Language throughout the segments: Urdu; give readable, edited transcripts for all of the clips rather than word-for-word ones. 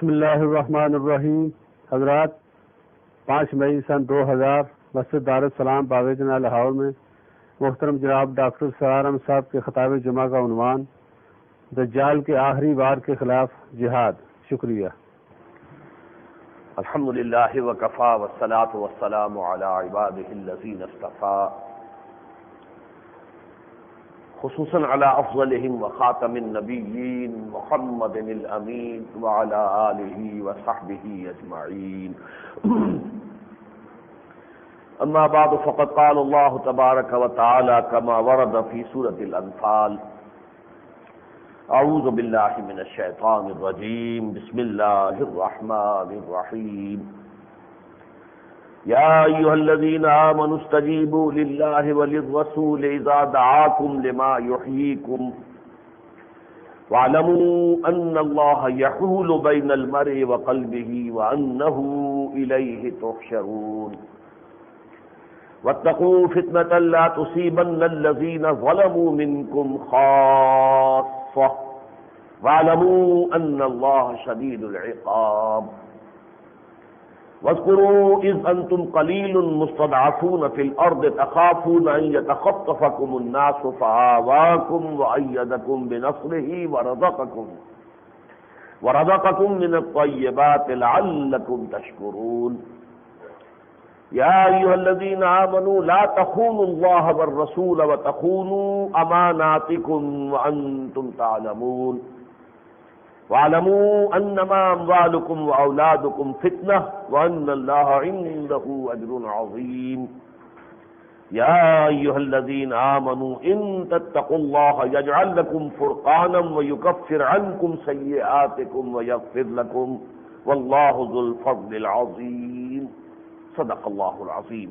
بسم اللہ الرحمن الرحیم. حضرات، 5 مئی سن 2000 مسجد دار السلام باغ-ے-جناح لاہور میں محترم جناب ڈاکٹر سرار احمد صاحب کے خطاب جمعہ کا عنوان دجال کے آخری وار کے خلاف جہاد. شکریہ. الحمدللہ وکفا والصلاۃ والسلام علی عبادہ الذین اصطفیٰ، خصوصاً علی افضلہم وخاتم النبیین محمد الامین وعلی آلہ وصحبہ اجمعین. اما بعد فقد قال اللہ تبارک وتعالی کما ورد فی سورۃ الانفال: اعوذ باللہ من الشیطان الرجیم، بسم اللہ الرحمن الرحیم. یا ایھا الذین آمنوا استجیبوا للہ وللرسول اذا دعاکم لما یحییکم واعلموا ان اللہ یحول بین المرء وقلبہ وانہ الیہ تحشرون. واتقوا فتنة لا تصيبن الذين ظلموا منكم خاصة واعلموا أن الله شديد العقاب. واذكروا إذ أنتم قليل مستضعفون في الأرض تخافون أن يتخطفكم الناس فآواكم وأيدكم بنصره ورزقكم من الطيبات لعلكم تشكرون. یا ایھا الذین آمنوا لا تخونوا اللہ والرسول وتخونوا اماناتکم وانتم تعلمون واعلموا انما اموالکم واولادکم فتنہ وان اللہ عنده اجر عظیم. یا ایھا الذین آمنوا ان تتقوا اللہ یجعل لکم فرقانا ویکفر عنکم سیئاتکم ویغفر لکم واللہ ذو الفضل العظیم. صدق اللہ العظیم.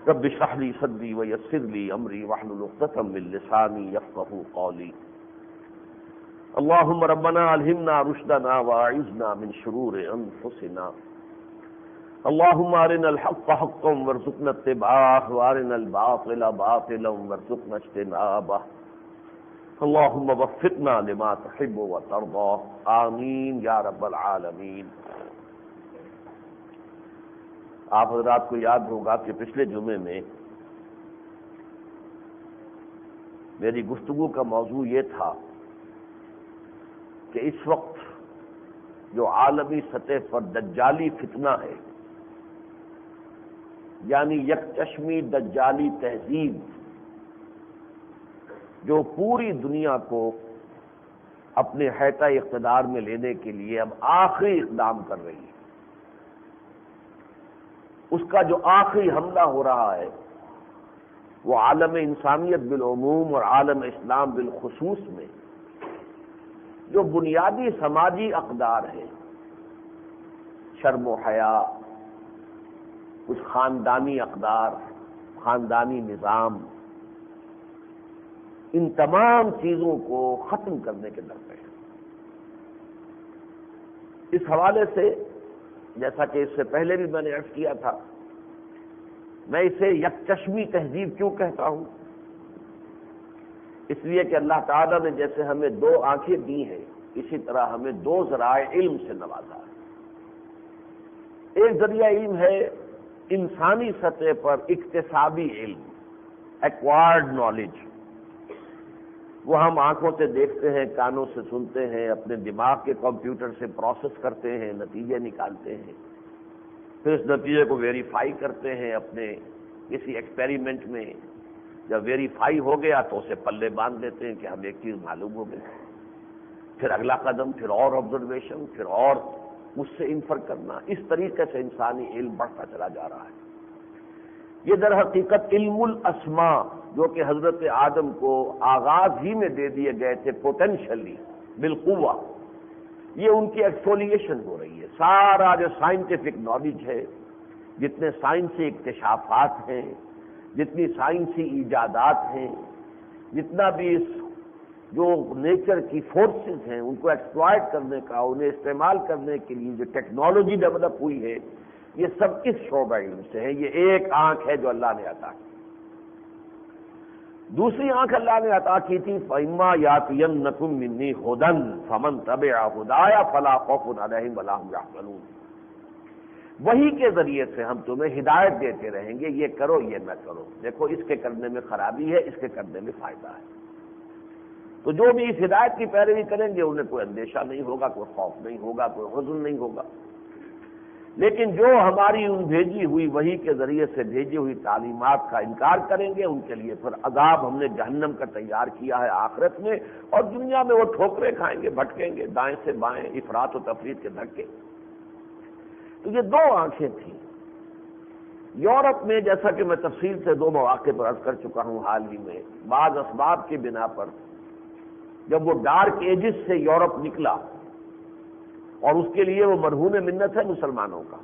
رب اشرح لی صدری ویسر لی امری واحلل عقدۃ من لسانی یفقہوا قولی. اللہم ربنا الہمنا رشدنا واعذنا من شرور انفسنا. اللہم ارنا الحق حقا وارزقنا اتباعہ وارنا الباطل باطلا وارزقنا اجتنابہ. اللہم وفقنا لما تحب وترضى. آمین یا رب العالمین. آپ حضرات کو یاد ہوگا کہ پچھلے جمعے میں میری گفتگو کا موضوع یہ تھا کہ اس وقت جو عالمی سطح پر دجالی فتنہ ہے، یعنی یک چشمی دجالی تہذیب جو پوری دنیا کو اپنے حیطہ اقتدار میں لینے کے لیے اب آخری اقدام کر رہی ہے، اس کا جو آخری حملہ ہو رہا ہے وہ عالم انسانیت بالعموم اور عالم اسلام بالخصوص میں جو بنیادی سماجی اقدار ہیں، شرم و حیا، کچھ خاندانی اقدار، خاندانی نظام، ان تمام چیزوں کو ختم کرنے کے در پہ ہے. اس حوالے سے جیسا کہ اس سے پہلے بھی میں نے عرض کیا تھا، میں اسے یک چشمی تہذیب کیوں کہتا ہوں؟ اس لیے کہ اللہ تعالیٰ نے جیسے ہمیں 2 آنکھیں دی ہیں، اسی طرح ہمیں 2 ذرائع علم سے نوازا ہے. ایک ذریعہ علم ہے انسانی سطح پر اکتسابی علم، ایکوائرڈ نالج. وہ ہم آنکھوں سے دیکھتے ہیں، کانوں سے سنتے ہیں، اپنے دماغ کے کمپیوٹر سے پروسیس کرتے ہیں، نتیجے نکالتے ہیں، پھر اس نتیجے کو ویریفائی کرتے ہیں اپنے کسی ایکسپیریمنٹ میں. جب ویریفائی ہو گیا تو اسے پلے باندھ دیتے ہیں کہ ہم ایک چیز معلوم ہو گئی. پھر اگلا قدم، پھر اور آبزرویشن، پھر اور اس سے انفر کرنا. اس طریقے سے انسانی علم بڑھتا چلا جا رہا ہے. یہ در حقیقت علم الاسماء جو کہ حضرت آدم کو آغاز ہی میں دے دیے گئے تھے پوٹینشلی بالقوہ، یہ ان کی ایکسفولیشن ہو رہی ہے. سارا جو سائنٹیفک نالج ہے، جتنے سائنسی اکتشافات ہیں، جتنی سائنسی ایجادات ہیں، جتنا بھی اس جو نیچر کی فورسز ہیں ان کو ایکسپلائٹ کرنے کا، انہیں استعمال کرنے کے لیے جو ٹیکنالوجی ڈیولپ ہوئی ہے، یہ سب اس شعبہ علم سے ہے. یہ ایک آنکھ ہے جو اللہ نے عطا کی. دوسری آنکھ اللہ نے عطا کی تھی فَإِمَّا يَأْتِيَنَّكُم مِّنِّي هُدًى فَمَن تَبِعَ هُدَايَ فَلَا خَوْفٌ عَلَيْهِمْ وَلَا هُمْ يَحْزَنُونَ۔ وہی کے ذریعے سے ہم تمہیں ہدایت دیتے رہیں گے، یہ کرو یہ نہ کرو، دیکھو اس کے کرنے میں خرابی ہے، اس کے کرنے میں فائدہ ہے۔ تو جو بھی اس ہدایت کی پیروی کریں گے انہیں کوئی اندیشہ نہیں ہوگا، کوئی خوف نہیں ہوگا، کوئی حزن نہیں ہوگا۔ لیکن جو ہماری ان بھیجی ہوئی وحی کے ذریعے سے بھیجی ہوئی تعلیمات کا انکار کریں گے، ان کے لیے پھر عذاب ہم نے جہنم کا تیار کیا ہے آخرت میں، اور دنیا میں وہ ٹھوکریں کھائیں گے، بھٹکیں گے دائیں سے بائیں، افراط و تفریط کے دھکے۔ تو یہ دو آنکھیں تھیں۔ یورپ میں جیسا کہ میں تفصیل سے دو مواقع پر عرض کر چکا ہوں حال ہی میں، بعض اسباب کی بنا پر جب وہ ڈارک ایجز سے یورپ نکلا، اور اس کے لیے وہ مرہون منت ہے مسلمانوں کا،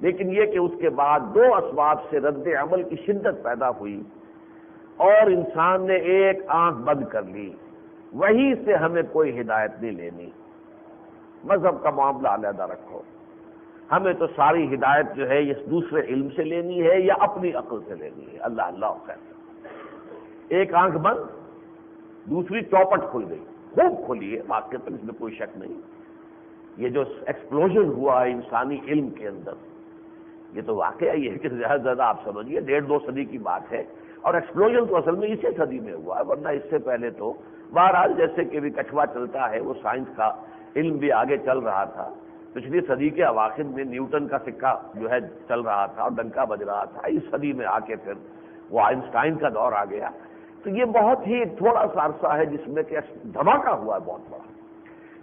لیکن یہ کہ اس کے بعد دو اسباب سے رد عمل کی شدت پیدا ہوئی اور انسان نے ایک آنکھ بند کر لی، وہی سے ہمیں کوئی ہدایت نہیں لینی، مذہب کا معاملہ علیحدہ رکھو، ہمیں تو ساری ہدایت جو ہے اس دوسرے علم سے لینی ہے یا اپنی عقل سے لینی ہے۔ اللہ اللہ خیر۔ ایک آنکھ بند، دوسری چوپٹ کھل گئی، خوب کھلی ہے، واقعی پر اس میں کوئی شک نہیں۔ یہ جو ایکسپلوژن ہوا ہے انسانی علم کے اندر، یہ تو واقعہ یہ ہے کہ زیادہ سے زیادہ آپ سمجھیے 1.5-2 صدی کی بات ہے، اور ایکسپلوژن تو اصل میں اسی صدی میں ہوا ہے، ورنہ اس سے پہلے تو بہرحال جیسے کہ بھی کچھوا چلتا ہے، وہ سائنس کا علم بھی آگے چل رہا تھا۔ پچھلی صدی کے اواخر میں نیوٹن کا سکہ جو ہے چل رہا تھا اور ڈنکا بج رہا تھا، اس صدی میں آ کے پھر وہ آئنسٹائن کا دور آ گیا۔ تو یہ بہت ہی تھوڑا سا عرصہ ہے جس میں کہ دھماکہ ہوا ہے بہت بڑا۔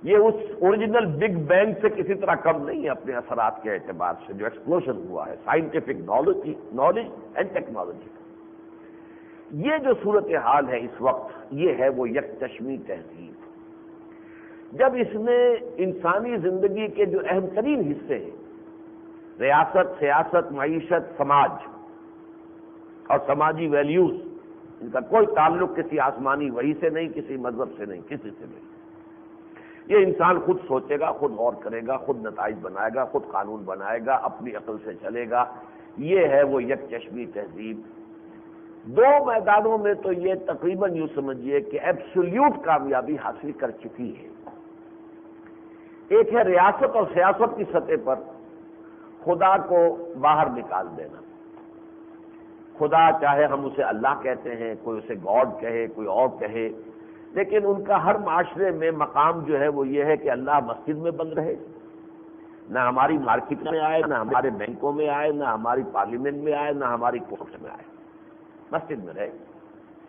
یہ اس اوریجنل بگ بینگ سے کسی طرح کم نہیں ہے اپنے اثرات کے اعتبار سے، جو ایکسپلوژن ہوا ہے سائنٹیفک نالج اینڈ ٹیکنالوجی کا۔ یہ جو صورتحال ہے اس وقت، یہ ہے وہ یک چشمی تہذیب۔ جب اس نے انسانی زندگی کے جو اہم ترین حصے ہیں، ریاست، سیاست، معیشت، سماج اور سماجی ویلیوز، ان کا کوئی تعلق کسی آسمانی وحی سے نہیں، کسی مذہب سے نہیں، کسی سے نہیں۔ یہ انسان خود سوچے گا، خود غور کرے گا، خود نتائج بنائے گا، خود قانون بنائے گا، اپنی عقل سے چلے گا۔ یہ ہے وہ یک چشمی تہذیب۔ دو میدانوں میں تو یہ تقریباً یوں سمجھیے کہ ایبسولیوٹ کامیابی حاصل کر چکی ہے۔ ایک ہے ریاست اور سیاست کی سطح پر خدا کو باہر نکال دینا۔ خدا چاہے ہم اسے اللہ کہتے ہیں، کوئی اسے گاڈ کہے، کوئی اور کہے، لیکن ان کا ہر معاشرے میں مقام جو ہے وہ یہ ہے کہ اللہ مسجد میں بند رہے، نہ ہماری مارکیٹ میں آئے، نہ ہمارے بینکوں میں آئے، نہ ہماری پارلیمنٹ میں آئے، نہ ہماری کورٹ میں آئے، مسجد میں رہے،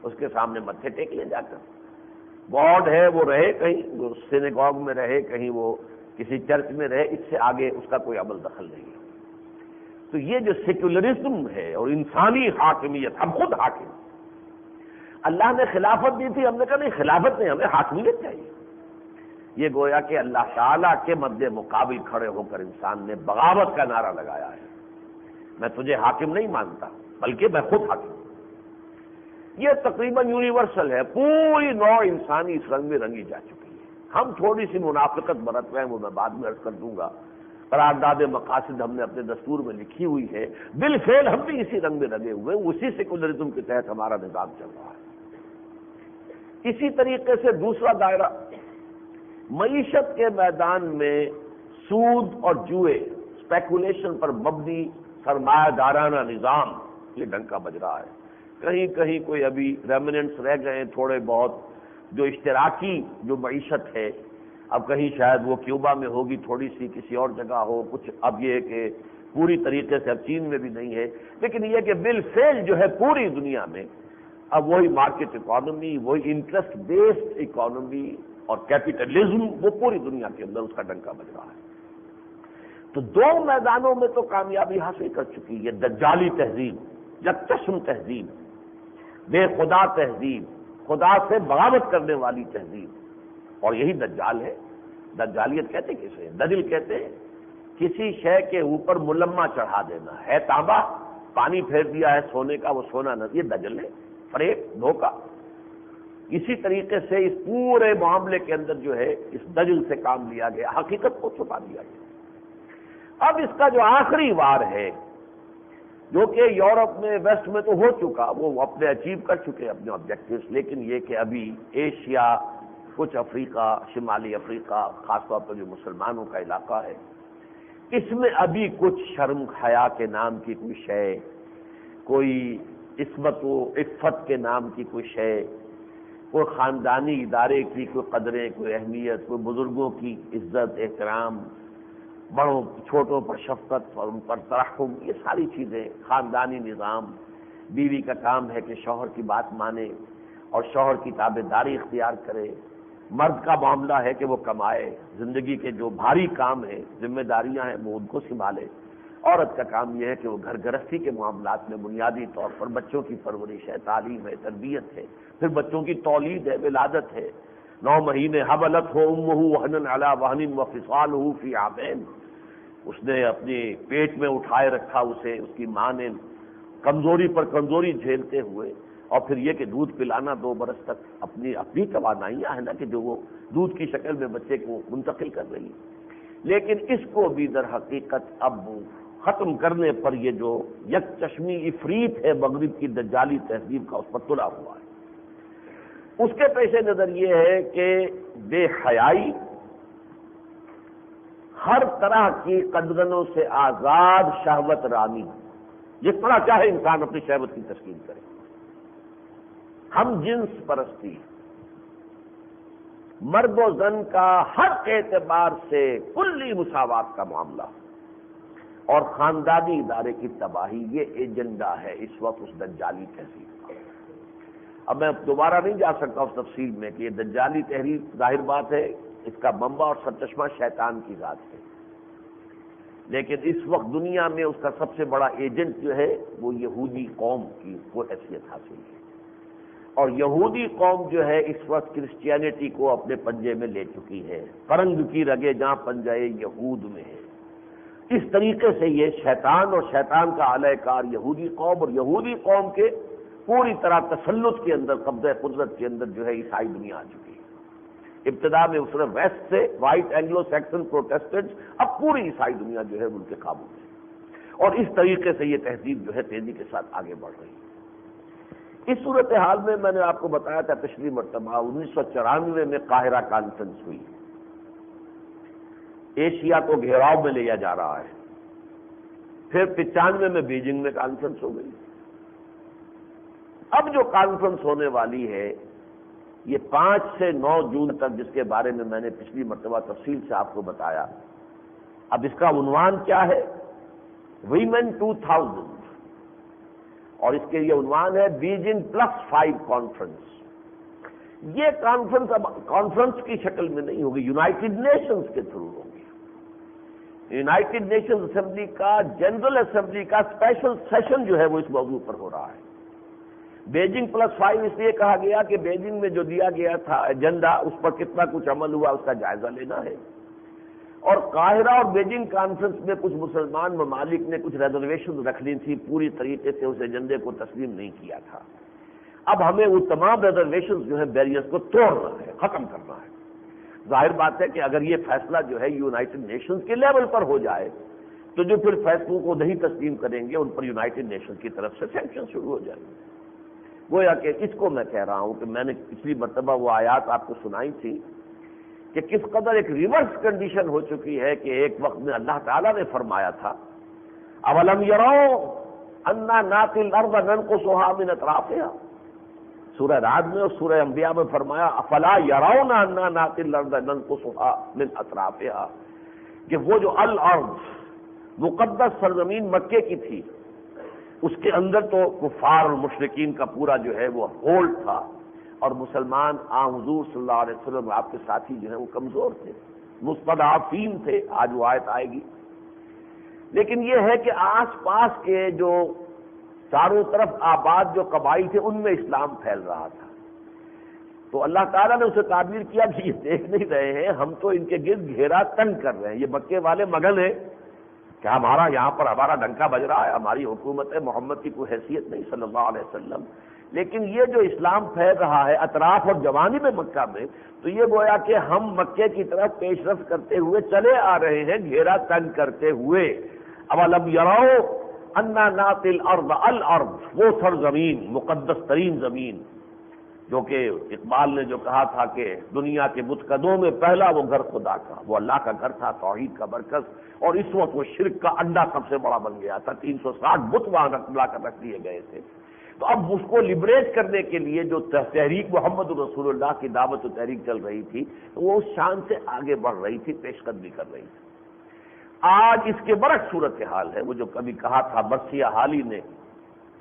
اس کے سامنے متھے ٹیک لے جا کر۔ گاڈ ہے وہ رہے کہیں، وہ سینیگوگ میں رہے، کہیں وہ کسی چرچ میں رہے، اس سے آگے اس کا کوئی عمل دخل نہیں ہے۔ تو یہ جو سیکولرزم ہے اور انسانی حاکمیت، ہم خود حاکم، اللہ نے خلافت دی تھی، ہم نے کہا نہیں خلافت نہیں، ہمیں حاکمیت چاہیے۔ یہ گویا کہ اللہ تعالیٰ کے مد مقابل کھڑے ہو کر انسان نے بغاوت کا نعرہ لگایا ہے، میں تجھے حاکم نہیں مانتا بلکہ میں خود حاکم ہوں۔ یہ تقریباً یونیورسل ہے، پوری نوع انسانی اس رنگ میں رنگی جا چکی ہے۔ ہم تھوڑی سی منافقت برت رہے ہیں، وہ میں بعد میں عرض کر دوں گا۔ قرارداد مقاصد ہم نے اپنے دستور میں لکھی ہوئی ہے، بالفعل ہم بھی اسی رنگ میں لگے ہوئے ہیں، اسی سیکولرزم کے تحت ہمارا نظام چل رہا ہے۔ اسی طریقے سے دوسرا دائرہ معیشت کے میدان میں سود اور جوئے، اسپیکولیشن پر مبنی سرمایہ دارانہ نظام، یہ ڈنکا بج رہا ہے۔ کہیں کہیں کوئی ابھی ریمننٹس رہ گئے ہیں تھوڑے بہت، جو اشتراکی جو معیشت ہے، اب کہیں شاید وہ کیوبا میں ہوگی، تھوڑی سی کسی اور جگہ ہو کچھ، اب یہ کہ پوری طریقے سے اب چین میں بھی نہیں ہے، لیکن یہ کہ بالفعل جو ہے پوری دنیا میں اب وہی مارکیٹ اکانومی، وہی انٹرسٹ بیسڈ اکانومی اور کیپٹلزم، وہ پوری دنیا کے اندر اس کا ڈنکا بج رہا ہے۔ تو دو میدانوں میں تو کامیابی حاصل کر چکی ہے، دجالی تہذیب، یکچشم تہذیب، بے خدا تہذیب، خدا سے بغاوت کرنے والی تہذیب، اور یہی دجال ہے۔ دجالیت کہتے کسے؟ دجل کہتے ہیں کسی شے کے اوپر ملمہ چڑھا دینا، ہے تانبا، پانی پھیر دیا ہے سونے کا، وہ سونا نہ، یہ دجل ہے، فریب، دھوکہ۔ اسی طریقے سے اس پورے معاملے کے اندر جو ہے اس دجل سے کام لیا گیا، حقیقت کو چھپا دیا گیا۔ اب اس کا جو آخری وار ہے جو کہ یورپ میں ویسٹ میں تو ہو چکا، وہ اپنے اچیو کر چکے اپنے آبجیکٹیوز، لیکن یہ کہ ابھی ایشیا، کچھ افریقہ، شمالی افریقہ، خاص طور پر جو مسلمانوں کا علاقہ ہے، اس میں ابھی کچھ شرم حیا کے نام کی کوئی شے، کوئی عصمت و عفت کے نام کی کوئی شے، کوئی خاندانی ادارے کی کوئی قدریں، کوئی اہمیت، کوئی بزرگوں کی عزت احترام، بڑوں چھوٹوں پر شفقت اور ان پر ترحم، یہ ساری چیزیں، خاندانی نظام، بیوی کا کام ہے کہ شوہر کی بات مانے اور شوہر کی تابعداری اختیار کرے، مرد کا معاملہ ہے کہ وہ کمائے، زندگی کے جو بھاری کام ہیں، ذمہ داریاں ہیں، وہ ان کو سنبھالے، عورت کا کام یہ ہے کہ وہ گھر گرہستی کے معاملات میں بنیادی طور پر بچوں کی پرورش ہے، تعلیم ہے، تربیت ہے، پھر بچوں کی تولید ہے، ولادت ہے، 9 مہینے حملت ہو امہ وہن علی وہن وفصالہ فی عامین، اس نے اپنی پیٹ میں اٹھائے رکھا اسے، اس کی ماں نے کمزوری پر کمزوری جھیلتے ہوئے، اور پھر یہ کہ دودھ پلانا 2 برس تک، اپنی توانائیاں ہیں نا کہ جو وہ دودھ کی شکل میں بچے کو منتقل کر رہی ہے، لیکن اس کو بھی در حقیقت اب ختم کرنے پر یہ جو یک چشمی افریت ہے مغرب کی دجالی تہذیب کا، اس پر تلا ہوا ہے۔ اس کے پیش نظر یہ ہے کہ بے حیائی، ہر طرح کی قدغنوں سے آزاد شہوت رانی، جس طرح چاہے انسان اپنی شہوت کی تسکین کرے، ہم جنس پرستی، مرد و زن کا ہر اعتبار سے کلی مساوات کا معاملہ، اور خاندانی ادارے کی تباہی، یہ ایجنڈا ہے اس وقت اس دجالی تہذیب کا۔ اب میں دوبارہ نہیں جا سکتا اس تفصیل میں کہ یہ دجالی تحریک ظاہر بات ہے اس کا منبع اور سرچشمہ شیطان کی ذات ہے، لیکن اس وقت دنیا میں اس کا سب سے بڑا ایجنٹ جو ہے وہ یہودی قوم کی وہ حیثیت حاصل ہے، اور یہودی قوم جو ہے اس وقت کرسچینٹی کو اپنے پنجے میں لے چکی ہے، فرنگ کی رگیں جہاں پنجے یہود میں ہے۔ اس طریقے سے یہ شیطان اور شیطان کا اعلی کار یہودی قوم، اور یہودی قوم کے پوری طرح تسلط کے اندر، قبضہ قدرت کے اندر جو ہے عیسائی دنیا آ چکی ہے۔ ابتدا میں صرف ویسٹ سے وائٹ اینگلو سیکسن پروٹیسٹنٹس، اب پوری عیسائی دنیا جو ہے ان کے قابو میں، اور اس طریقے سے یہ تہذیب جو ہے تیزی کے ساتھ آگے بڑھ رہی ہے۔ اس صورتحال میں نے آپ کو بتایا تھا پچھلی مرتبہ 1994 میں قاہرہ کانفرنس ہوئی، ایشیا کو گھیراؤ میں لیا جا رہا ہے، پھر 95 میں بیجنگ میں کانفرنس ہو گئی، اب جو کانفرنس ہونے والی ہے یہ 5 سے 9 جون تک، جس کے بارے میں میں نے پچھلی مرتبہ تفصیل سے آپ کو بتایا۔ اب اس کا عنوان کیا ہے؟ ویمن 2000، اور اس کے یہ عنوان ہے بیجنگ +5 کانفرنس۔ یہ کانفرنس اب کانفرنس کی شکل میں نہیں ہوگی، یونائٹڈ نیشنز کے تھرو ہوگی۔ یونائٹڈ نیشنز اسمبلی کا، جنرل اسمبلی کا اسپیشل سیشن جو ہے وہ اس موضوع پر ہو رہا ہے۔ بیجنگ +5 اس لیے کہا گیا کہ بیجنگ میں جو دیا گیا تھا ایجنڈا، اس پر کتنا کچھ عمل ہوا اس کا جائزہ لینا ہے، اور قاہرہ اور بیجنگ کانفرنس میں کچھ مسلمان ممالک نے کچھ ریزرویشن رکھ لی تھی، پوری طریقے سے اس ایجنڈے کو تسلیم نہیں کیا تھا۔ اب ہمیں وہ تمام ریزرویشن جو ہے بیریئرز کو توڑنا ہے، ختم کرنا ہے۔ ظاہر بات ہے کہ اگر یہ فیصلہ جو ہے یونائٹڈ نیشنز کے لیول پر ہو جائے تو جو پھر فیصلوں کو نہیں تسلیم کریں گے ان پر یونائٹڈ نیشنز کی طرف سے سینکشن شروع ہو جائیں گے۔ گویا کہ اس کو میں کہہ رہا ہوں کہ میں نے پچھلی مرتبہ وہ آیات آپ کو سنائی تھی کہ کس قدر ایک ریورس کنڈیشن ہو چکی ہے کہ ایک وقت میں اللہ تعالیٰ نے فرمایا تھا اولم یروا انا ناتی الارض ننقصها من اطرافها، سورہ رعد میں اور سورہ انبیاء میں فرمایا افلا یرون انا ناتی الارض ننقصها من اطرافها، کہ وہ جو الارض مقدس سرزمین مکے کی تھی، اس کے اندر تو کفار اور مشرکین کا پورا جو ہے وہ ہولڈ تھا، اور مسلمان حضور صلی اللہ علیہ وسلم آپ کے ساتھی جو ہیں وہ کمزور تھے، مستضعفین تھے، آج وہ آیت آئے گی۔ لیکن یہ ہے کہ آس پاس کے جو چاروں طرف آباد جو قبائل تھے ان میں اسلام پھیل رہا تھا، تو اللہ تعالیٰ نے اسے تعبیر کیا کہ یہ دیکھ نہیں رہے ہیں، ہم تو ان کے گرد گھیرا تنگ کر رہے ہیں، یہ مکے والے مگن ہیں کہ ہمارا یہاں پر ہمارا ڈنکا بج رہا ہے، ہماری حکومت محمد کی کوئی حیثیت نہیں صلی اللہ علیہ وسلم، لیکن یہ جو اسلام پھیل رہا ہے اطراف اور جوانب مکہ میں، تو یہ گویا کہ ہم مکے کی طرف پیش رفت کرتے ہوئے چلے آ رہے ہیں، گھیرا تنگ کرتے ہوئے۔ اولم یروا انا ناطل الارض الارض، وہ سرزمین، مقدس ترین زمین، جو کہ اقبال نے جو کہا تھا کہ دنیا کے بتکدوں میں پہلا وہ گھر خدا کا، وہ اللہ کا گھر تھا، توحید کا مرکز، اور اس وقت وہ شرک کا اڈا سب سے بڑا بن گیا تھا، 360 بت وہاں لا کر رکھ دیے گئے تھے۔ تو اب اس کو لبریٹ کرنے کے لیے جو تحریک محمد رسول اللہ کی دعوت و تحریک چل رہی تھی، وہ اس شان سے آگے بڑھ رہی تھی، پیش قدمی کر رہی تھی۔ آج اس کے برعکس صورتحال ہے، وہ جو کبھی کہا تھا مرثیہ حالی نے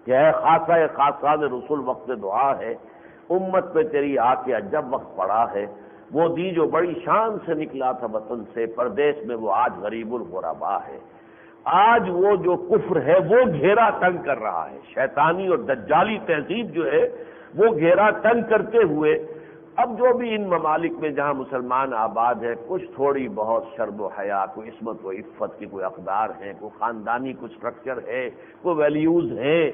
کہ اے خاصہ خاصان رسول وقت دعا ہے، امت پہ تیری آ کے جب وقت پڑا ہے، وہ دی جو بڑی شان سے نکلا تھا وطن سے، پردیس میں وہ آج غریب الغربا ہے۔ آج وہ جو کفر ہے وہ گھیرا تنگ کر رہا ہے، شیطانی اور دجالی تہذیب جو ہے وہ گھیرا تنگ کرتے ہوئے اب جو بھی ان ممالک میں جہاں مسلمان آباد ہے، کچھ تھوڑی بہت شرم و حیا، کوئی عصمت و عفت کی کوئی اقدار ہیں، کوئی خاندانی کچھ اسٹرکچر ہے، کوئی ویلیوز ہیں،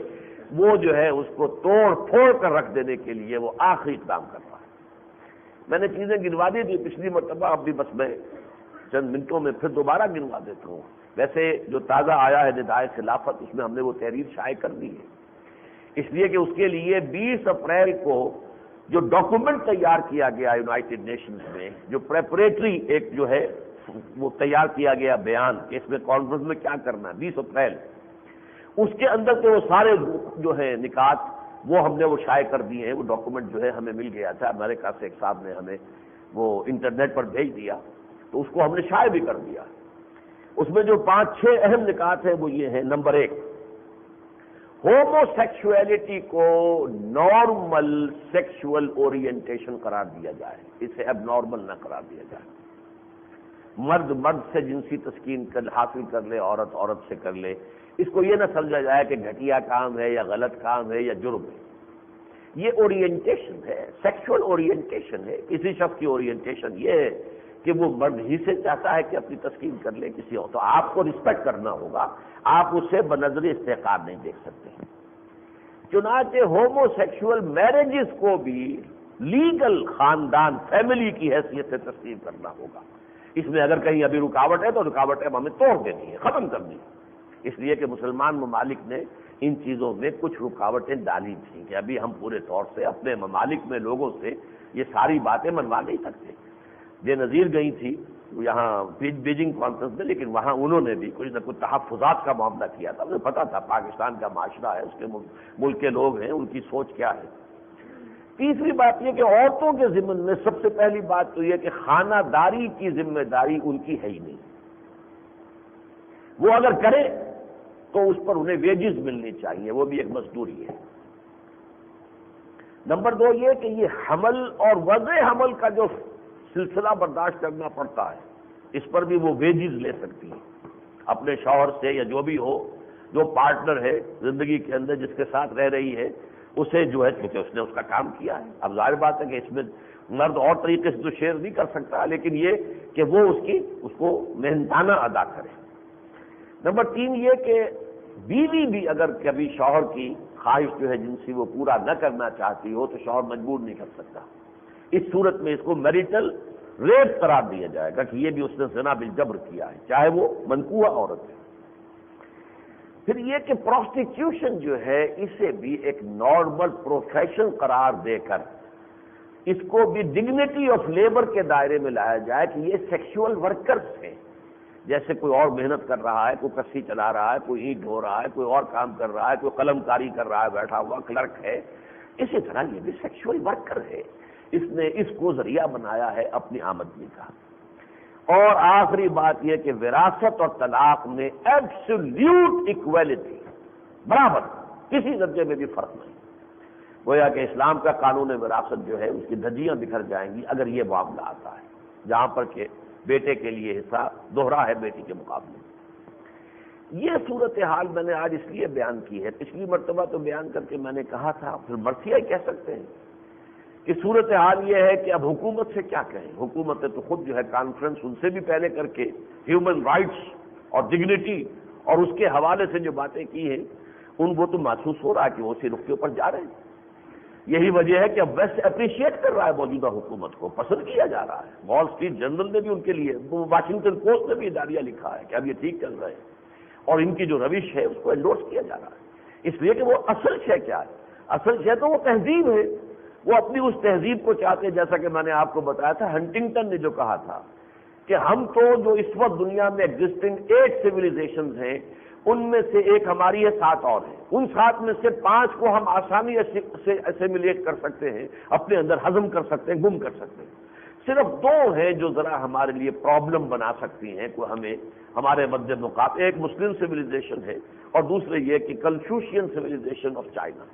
وہ جو ہے اس کو توڑ پھوڑ کر رکھ دینے کے لیے وہ آخری اقدام کر رہا ہے۔ میں نے چیزیں گنوا دی تھی پچھلی مرتبہ، اب بھی بس میں چند منٹوں میں پھر دوبارہ گنوا دیتا ہوں۔ ویسے جو تازہ آیا ہے ندائے خلافت، اس میں ہم نے وہ تحریر شائع کر دی ہے، اس لیے کہ اس کے لیے 20 اپریل کو جو ڈاکومنٹ تیار کیا گیا یونائٹڈ نیشنز میں، جو پریپریٹری ایک جو ہے وہ تیار کیا گیا بیان کہ اس میں کانفرنس میں کیا کرنا ہے، 20 اپریل، اس کے اندر کے وہ سارے جو ہے نکات وہ ہم نے وہ شائع کر دیے ہیں۔ وہ ڈاکومنٹ جو ہے ہمیں مل گیا تھا، امریکہ سے ایک صاحب نے ہمیں وہ انٹرنیٹ پر بھیج دیا، تو اس کو ہم نے شائع بھی کر دیا۔ اس میں جو 5-6 اہم نکات ہیں وہ یہ ہیں۔ نمبر 1، ہومو سیکشولیٹی کو نارمل سیکشول اورینٹیشن قرار دیا جائے، اسے اب نارمل نہ قرار دیا جائے۔ مرد مرد سے جنسی تسکین حاصل کر لے، عورت عورت سے کر لے، اس کو یہ نہ سمجھا جائے کہ گھٹیا کام ہے یا غلط کام ہے یا جرم ہے۔ یہ اورینٹیشن ہے، سیکشول اورینٹیشن ہے۔ کسی شخص کی اورینٹیشن یہ ہے کہ وہ مرد ہی سے چاہتا ہے کہ اپنی تسکین کر لے کسی اور، تو آپ کو رسپیکٹ کرنا ہوگا، آپ اسے بنظر استحقار نہیں دیکھ سکتے۔ چنانچہ ہومو سیکشول میرجز کو بھی لیگل خاندان، فیملی کی حیثیت سے تسلیم کرنا ہوگا۔ اس میں اگر کہیں ابھی رکاوٹ ہے تو رکاوٹ اب ہمیں توڑ دینی ہے، ختم کرنی ہے، اس لیے کہ مسلمان ممالک نے ان چیزوں میں کچھ رکاوٹیں ڈالی تھیں کہ ابھی ہم پورے طور سے اپنے ممالک میں لوگوں سے یہ ساری باتیں منوا نہیں سکتے۔ بے نظیر گئی تھی یہاں بیجنگ کانفرنس میں، لیکن وہاں انہوں نے بھی کچھ نہ کچھ تحفظات کا معاملہ کیا تھا۔ مجھے پتا تھا پاکستان کا معاشرہ ہے، اس کے ملک کے لوگ ہیں، ان کی سوچ کیا ہے۔ تیسری بات یہ کہ عورتوں کے ضمن میں سب سے پہلی بات تو یہ کہ خانہ داری کی ذمہ داری ان کی ہے ہی نہیں، وہ اگر کرے تو اس پر انہیں ویجز ملنی چاہیے، وہ بھی ایک مزدوری ہے۔ نمبر 2 یہ کہ یہ حمل اور وضع حمل کا جو سلسلہ برداشت کرنا پڑتا ہے، اس پر بھی وہ ویجز لے سکتی ہیں اپنے شوہر سے یا جو بھی ہو، جو پارٹنر ہے زندگی کے اندر جس کے ساتھ رہ رہی ہے، اسے جو ہے کیونکہ اس نے اس کا کام کیا ہے۔ اب ظاہر بات ہے کہ اس میں مرد اور طریقے سے تو شیئر نہیں کر سکتا، لیکن یہ کہ وہ اس کو محنتانہ ادا کرے۔ نمبر 3 یہ کہ بیوی بھی اگر کبھی شوہر کی خواہش جو ہے جنسی وہ پورا نہ کرنا چاہتی ہو تو شوہر مجبور نہیں کر سکتا۔ اس صورت میں اس کو میریٹل ریپ قرار دیا جائے گا کہ یہ بھی اس نے زنا بالجبر کیا ہے، چاہے وہ منکوح عورت ہے۔ پھر یہ کہ پروسٹیٹیوشن جو ہے اسے بھی ایک نارمل پروفیشن قرار دے کر اس کو بھی ڈگنیٹی آف لیبر کے دائرے میں لایا جائے کہ یہ سیکشول ورکرز ہیں، جیسے کوئی اور محنت کر رہا ہے، کوئی کسی چلا رہا ہے، کوئی اینٹ ڈھو رہا ہے، کوئی اور کام کر رہا ہے، کوئی قلم کاری کر رہا ہے بیٹھا ہوا کلرک ہے، اسی طرح یہ بھی سیکشول ورکر ہے۔ اس نے اس کو ذریعہ بنایا ہے اپنی آمدنی کا۔ اور آخری بات یہ کہ وراثت اور طلاق میں ایبسولوٹ ایکویلٹی، برابر، کسی درجے میں بھی فرق نہیں۔ گویا کہ اسلام کا قانون وراثت جو ہے اس کی دھجیاں بکھر جائیں گی اگر یہ معاملہ آتا ہے، جہاں پر کہ بیٹے کے لیے حصہ دوہرا ہے بیٹی کے مقابلے۔ یہ صورتحال میں نے آج اس لیے بیان کی ہے، پچھلی مرتبہ تو بیان کر کے میں نے کہا تھا، پھر مرثیہ ہی کہہ سکتے ہیں کہ صورتحال یہ ہے کہ اب حکومت سے کیا کہیں۔ حکومت نے تو خود جو ہے کانفرنس ان سے بھی پہلے کر کے ہیومن رائٹس اور ڈگنیٹی اور اس کے حوالے سے جو باتیں کی ہیں ان کو تو محسوس ہو رہا ہے کہ وہ اسی رخ کے اوپر جا رہے ہیں۔ یہی وجہ ہے کہ اب ویسٹ اپریشیٹ کر رہا ہے موجودہ حکومت کو، پسند کیا جا رہا ہے۔ وال اسٹریٹ جرنل نے بھی ان کے لیے، واشنگٹن پوسٹ نے بھی اداریہ لکھا ہے کہ اب یہ ٹھیک چل رہے ہیں۔ اور ان کی جو روش ہے اس کو انڈورس کیا جا رہا ہے، اس لیے کہ وہ اصل شے کیا ہے؟ اصل شے تو وہ تہذیب ہے، وہ اپنی اس تہذیب کو چاہتے ہیں، جیسا کہ میں نے آپ کو بتایا تھا ہنٹنگٹن نے جو کہا تھا کہ ہم تو جو اس وقت دنیا میں ایگزسٹنگ 8 سویلائزیشنز ہیں ان میں سے ایک ہماری ہے، 7 اور ہیں، ان 7 میں سے 5 کو ہم آسانی سے اسیمیلیٹ کر سکتے ہیں، اپنے اندر ہضم کر سکتے ہیں، گم کر سکتے ہیں، صرف 2 ہیں جو ذرا ہمارے لیے پرابلم بنا سکتی ہیں کوئی ہمیں ہمارے مد مقابل، ایک مسلم سویلائزیشن ہے اور دوسرے یہ کہ کنفیوشین سویلائزیشن آف چائنا،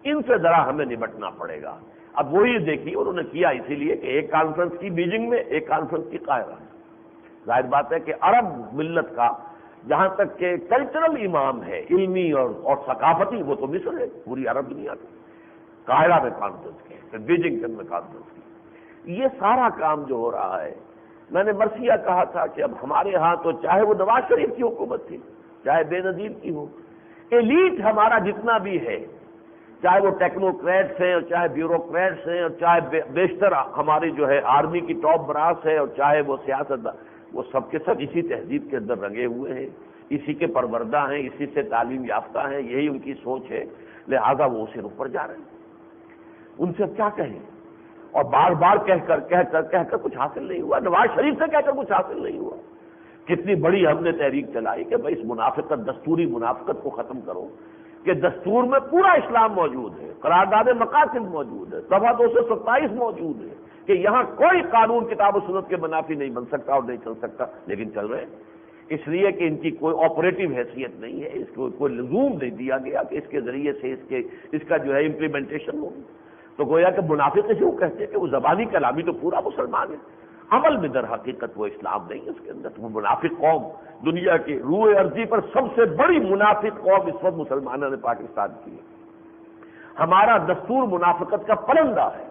ان سے ذرا ہمیں نمٹنا پڑے گا۔ اب وہی دیکھیے انہوں نے کیا اسی لیے کہ ایک کانفرنس کی بیجنگ میں، ایک کانفرنس کی قاہرہ میں۔ ظاہر بات ہے کہ عرب ملت کا جہاں تک کہ کلچرل امام ہے، علمی اور ثقافتی، وہ تو مصر ہے پوری عرب دنیا کی۔ قاہرہ میں کانفرنس کی، پھر بیجنگ میں کانفرنس کی، یہ سارا کام جو ہو رہا ہے، میں نے مرثیہ کہا تھا کہ اب ہمارے ہاں تو چاہے وہ نواز شریف کی حکومت تھی، چاہے بے نظیر کی ہو، ایلیٹ ہمارا جتنا بھی ہے، چاہے وہ ٹیکنوکریٹس ہیں اور چاہے بیوروکریٹس ہیں اور چاہے بیشتر ہماری جو ہے آرمی کی ٹاپ براس ہے اور چاہے وہ سیاست، وہ سب کے سب اسی تہذیب کے اندر رنگے ہوئے ہیں، اسی کے پروردہ ہیں، اسی سے تعلیم یافتہ ہیں، یہی ان کی سوچ ہے، لہذا وہ اسے اوپر جا رہے ہیں۔ ان سے اب کیا کہیں؟ اور بار بار کہہ کر کچھ حاصل نہیں ہوا، نواز شریف سے کہہ کر کچھ حاصل نہیں ہوا۔ کتنی بڑی ہم نے تحریک چلائی کہ بھائی اس منافقت، دستوری منافقت کو ختم کرو، کہ دستور میں پورا اسلام موجود ہے، قرارداد مقاصد موجود ہے، صفحہ 227 موجود ہے کہ یہاں کوئی قانون کتاب و سنت کے منافی نہیں بن سکتا اور نہیں چل سکتا، لیکن چل رہے ہیں، اس لیے کہ ان کی کوئی آپریٹو حیثیت نہیں ہے، اس کو کوئی لزوم نہیں دیا گیا کہ اس کے ذریعے سے اس کا جو ہے امپلیمنٹیشن ہوگی۔ تو گویا کہ منافق اسے وہ کہتے ہیں کہ وہ زبانی کلامی تو پورا مسلمان ہے، عمل میں در حقیقت وہ اسلام نہیں ہے، اس کے اندر وہ منافق قوم، دنیا کی روئے ارضی پر سب سے بڑی منافق قوم اس وقت مسلمانوں نے پاکستان کی ہے۔ ہمارا دستور منافقت کا پرندہ ہے،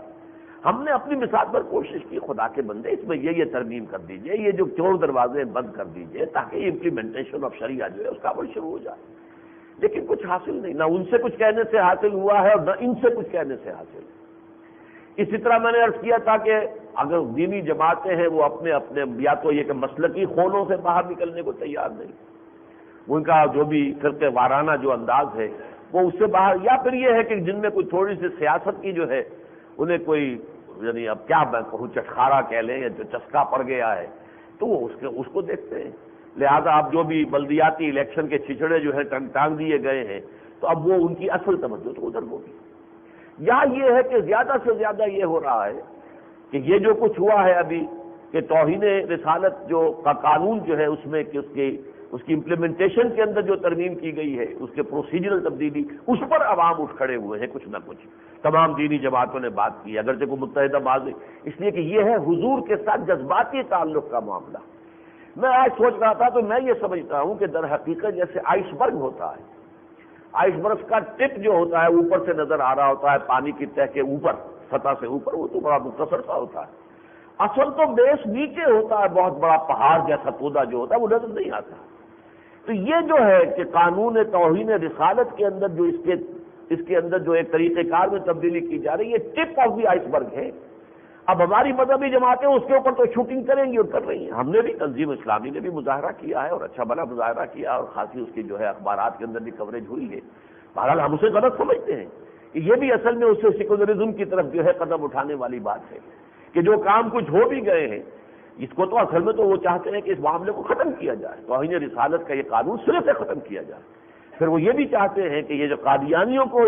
ہم نے اپنی مثال پر کوشش کی، خدا کے بندے اس میں یہ ترمیم کر دیجئے، یہ جو چور دروازے بند کر دیجئے تاکہ امپلیمنٹیشن آف شریعہ جو ہے اس کا عمل شروع ہو جائے، لیکن کچھ حاصل نہیں، نہ ان سے کچھ کہنے سے حاصل ہوا ہے اور نہ ان سے کچھ کہنے سے حاصل ہے۔ اسی طرح میں نے عرض کیا تھا کہ اگر دینی جماعتیں ہیں وہ اپنے یا تو یہ کہ مسلکی خونوں سے باہر نکلنے کو تیار نہیں، ان کا جو بھی فرقے وارانہ جو انداز ہے وہ اس سے باہر، یا پھر یہ ہے کہ جن میں کوئی تھوڑی سی سیاست کی جو ہے انہیں کوئی یعنی اب کیا میں کہوں چٹخارا کہہ لیں یا جو چسکا پڑ گیا ہے تو وہ اس کو دیکھتے ہیں، لہذا اب جو بھی بلدیاتی الیکشن کے چھچڑے جو ہے ٹانگ دیے گئے ہیں تو اب وہ ان کی اصل توجہ تو ادھر ہوگی۔ یا یہ ہے کہ زیادہ سے زیادہ یہ ہو رہا ہے کہ یہ جو کچھ ہوا ہے ابھی کہ توہین رسالت جو کا قانون جو ہے اس میں کہ اس کی امپلیمنٹیشن کے اندر جو ترمیم کی گئی ہے، اس کے پروسیجرل تبدیلی، اس پر عوام اٹھ کھڑے ہوئے ہیں، کچھ نہ کچھ تمام دینی جماعتوں نے بات کی، اگرچہ کوئی متحدہ باز اس لیے کہ یہ ہے حضور کے ساتھ جذباتی تعلق کا معاملہ۔ میں آج سوچ رہا تھا تو میں یہ سمجھتا ہوں کہ در حقیقت جیسے آئس برگ ہوتا ہے، آئس برف کا ٹپ جو ہوتا ہے اوپر سے نظر آ رہا ہوتا ہے پانی کی تہہ کے اوپر، سطح سے اوپر، وہ تو بڑا مختصر سا ہوتا ہے، اصل تو بیس نیچے ہوتا ہے، بہت بڑا پہاڑ جیسا تودا جو ہوتا ہے وہ نظر نہیں آتا۔ تو یہ جو ہے کہ قانون توہین رسالت کے اندر جو اس کے اندر جو ایک طریقہ کار میں تبدیلی کی جا رہی ہے، یہ ٹپ آف دی آئس برگ ہے۔ اب ہماری مذہبی جماعتیں اس کے اوپر تو شوٹنگ کریں گی اور کر رہی ہیں، ہم نے بھی، تنظیم اسلامی نے بھی مظاہرہ کیا ہے اور اچھا بھلا مظاہرہ کیا اور خاصی اس کی جو ہے اخبارات کے اندر بھی کوریج ہوئی ہے۔ بہرحال ہم اسے غلط سمجھتے ہیں کہ یہ بھی اصل میں اسے سیکولرزم کی طرف جو ہے قدم اٹھانے والی بات ہے کہ جو کام کچھ ہو بھی گئے ہیں اس کو تو اصل میں تو وہ چاہتے ہیں کہ اس معاملے کو ختم کیا جائے، توہین رسالت کا یہ قانون سرے سے ختم کیا جائے۔ پھر وہ یہ بھی چاہتے ہیں کہ یہ جو قادیانیوں کو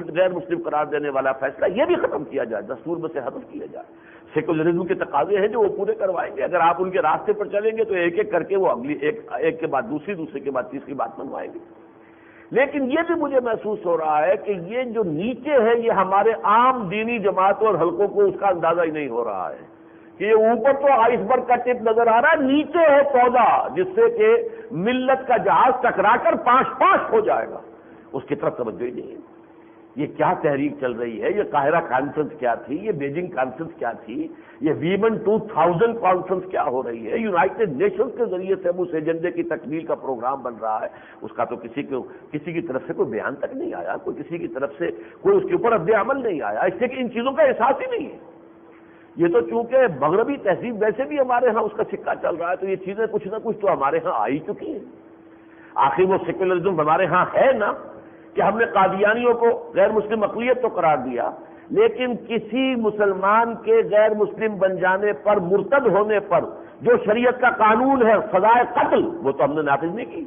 غیر مسلم قرار دینے والا فیصلہ یہ بھی ختم کیا جائے، دستور میں سے حذف کیا جائے۔ سیکولرزم کے تقاضے ہیں جو وہ پورے کروائیں گے، اگر آپ ان کے راستے پر چلیں گے تو ایک ایک کر کے وہ اگلی ایک کے بعد دوسری، دوسرے کے بعد تیسری بات منوائیں گے۔ لیکن یہ بھی مجھے محسوس ہو رہا ہے کہ یہ جو نیچے ہے یہ ہمارے عام دینی جماعتوں اور حلقوں کو اس کا اندازہ ہی نہیں ہو رہا ہے کہ یہ اوپر تو آئس برگ کا ٹپ نظر آ رہا ہے، نیچے ہے پودا جس سے کہ ملت کا جہاز ٹکرا کر پانچ ہو جائے گا، اس کی طرف توجہ ہی نہیں ہے۔ یہ کیا تحریک چل رہی ہے؟ یہ قاہرہ کانفرنس کیا تھی؟ یہ بیجنگ کانفرنس کیا تھی؟ یہ ویمن 2000 کانفرنس کیا ہو رہی ہے؟ یونائٹڈ نیشنز کے ذریعے سے اس ایجنڈے کی تکمیل کا پروگرام بن رہا ہے، اس کا تو کسی کی طرف سے کوئی بیان تک نہیں آیا، کوئی کسی کی طرف سے کوئی اس کے اوپر رد عمل نہیں آیا، اس سے کہ ان چیزوں کا احساس ہی نہیں ہے۔ یہ تو چونکہ مغربی تہذیب ویسے بھی ہمارے ہاں اس کا سکہ چل رہا ہے تو یہ چیزیں کچھ نہ کچھ تو ہمارے ہاں آ ہی چکی ہیں۔ آخر وہ سیکولرزم ہمارے ہاں ہے نا کہ ہم نے قادیانیوں کو غیر مسلم اقلیت تو قرار دیا، لیکن کسی مسلمان کے غیر مسلم بن جانے پر، مرتد ہونے پر جو شریعت کا قانون ہے سزائے قتل، وہ تو ہم نے نافذ نہیں کی۔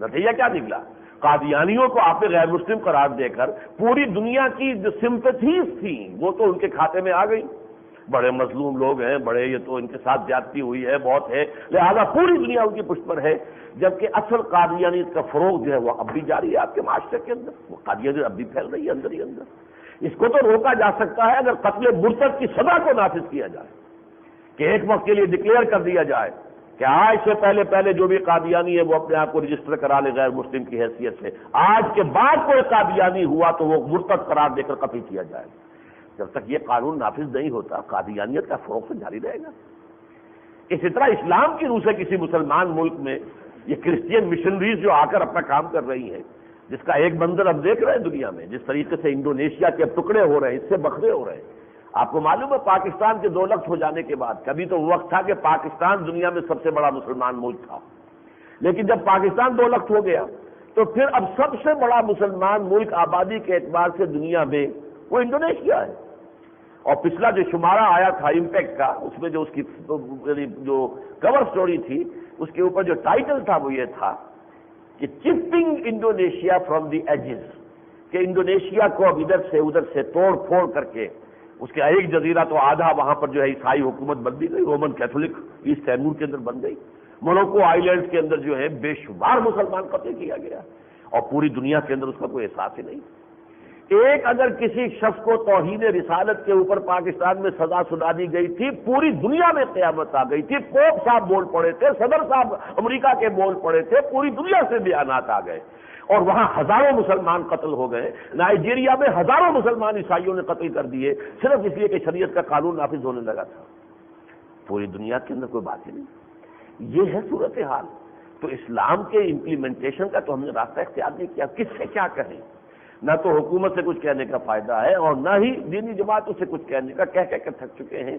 نتیجہ کیا نکلا؟ قادیانیوں کو آپ نے غیر مسلم قرار دے کر پوری دنیا کی جو سمپتھیز تھیں وہ تو ان کے کھاتے میں آ گئی، بڑے مظلوم لوگ ہیں، بڑے یہ تو ان کے ساتھ زیادتی ہوئی ہے بہت ہے، لہذا پوری دنیا ان کی پشت پر ہے، جبکہ اصل قادیانیت کا فروغ جو ہے وہ اب بھی جاری ہے آپ کے معاشرے کے اندر، وہ قادیانیت اب بھی پھیل رہی ہے اندر ہی اندر۔ اس کو تو روکا جا سکتا ہے اگر قتل مرتد کی سزا کو نافذ کیا جائے، کہ ایک وقت کے لیے ڈکلیئر کر دیا جائے کہ آج سے پہلے جو بھی قادیانی ہے وہ اپنے آپ کو رجسٹر کرا لے غیر مسلم کی حیثیت سے، آج کے بعد کوئی قادیانی ہوا تو وہ مرتد قرار دے کر قتل کیا جائے۔ جب تک یہ قانون نافذ نہیں ہوتا قادیانیت کا فروغ تو جاری رہے گا۔ اسی طرح اسلام کی روح سے کسی مسلمان ملک میں یہ کرسچین مشنریز جو آ کر اپنا کام کر رہی ہیں، جس کا ایک منظر اب دیکھ رہے ہیں دنیا میں، جس طریقے سے انڈونیشیا کے ٹکڑے ہو رہے ہیں، اس سے بکھرے ہو رہے ہیں۔ آپ کو معلوم ہے پاکستان کے 2 لخت ہو جانے کے بعد، کبھی تو وقت تھا کہ پاکستان دنیا میں سب سے بڑا مسلمان ملک تھا، لیکن جب پاکستان 2 لخت ہو گیا تو پھر اب سب سے بڑا مسلمان ملک آبادی کے اعتبار سے دنیا میں وہ انڈونیشیا ہے۔ اور پچھلا جو شمارہ آیا تھا امپیکٹ کا، اس میں جو اس کی جو کور سٹوری تھی، اس کے اوپر جو ٹائٹل تھا وہ یہ تھا کہ چپنگ انڈونیشیا فرام دی ایجز، کہ انڈونیشیا کو اب ادھر سے توڑ پھوڑ کر کے اس کے ایک جزیرہ تو آدھا وہاں پر جو ہے عیسائی حکومت بن دی گئی، رومن کیتھولک ایسٹ تیمور کے اندر بن گئی، مولوکو آئی لینڈ کے اندر جو ہے بے شمار مسلمان قتل کیا گیا، اور پوری دنیا کے اندر اس کا کوئی احساس ہی نہیں۔ ایک اگر کسی شخص کو توہین رسالت کے اوپر پاکستان میں سزا سنا دی گئی تھی، پوری دنیا میں قیامت آ گئی تھی، پوپ صاحب بول پڑے تھے، صدر صاحب امریکہ کے بول پڑے تھے، پوری دنیا سے بیانات آ گئے، اور وہاں ہزاروں مسلمان قتل ہو گئے۔ نائجیریا میں ہزاروں مسلمان عیسائیوں نے قتل کر دیے صرف اس لیے کہ شریعت کا قانون نافذ ہونے لگا تھا۔ پوری دنیا کے اندر کوئی بات ہی نہیں۔ یہ ہے صورتحال۔ تو اسلام کے امپلیمنٹیشن کا تو ہم نے راستہ اختیار نہیں کیا، کس سے کیا کہیں؟ نہ تو حکومت سے کچھ کہنے کا فائدہ ہے اور نہ ہی دینی جماعتوں سے کچھ کہنے کا، کہہ کر تھک چکے ہیں۔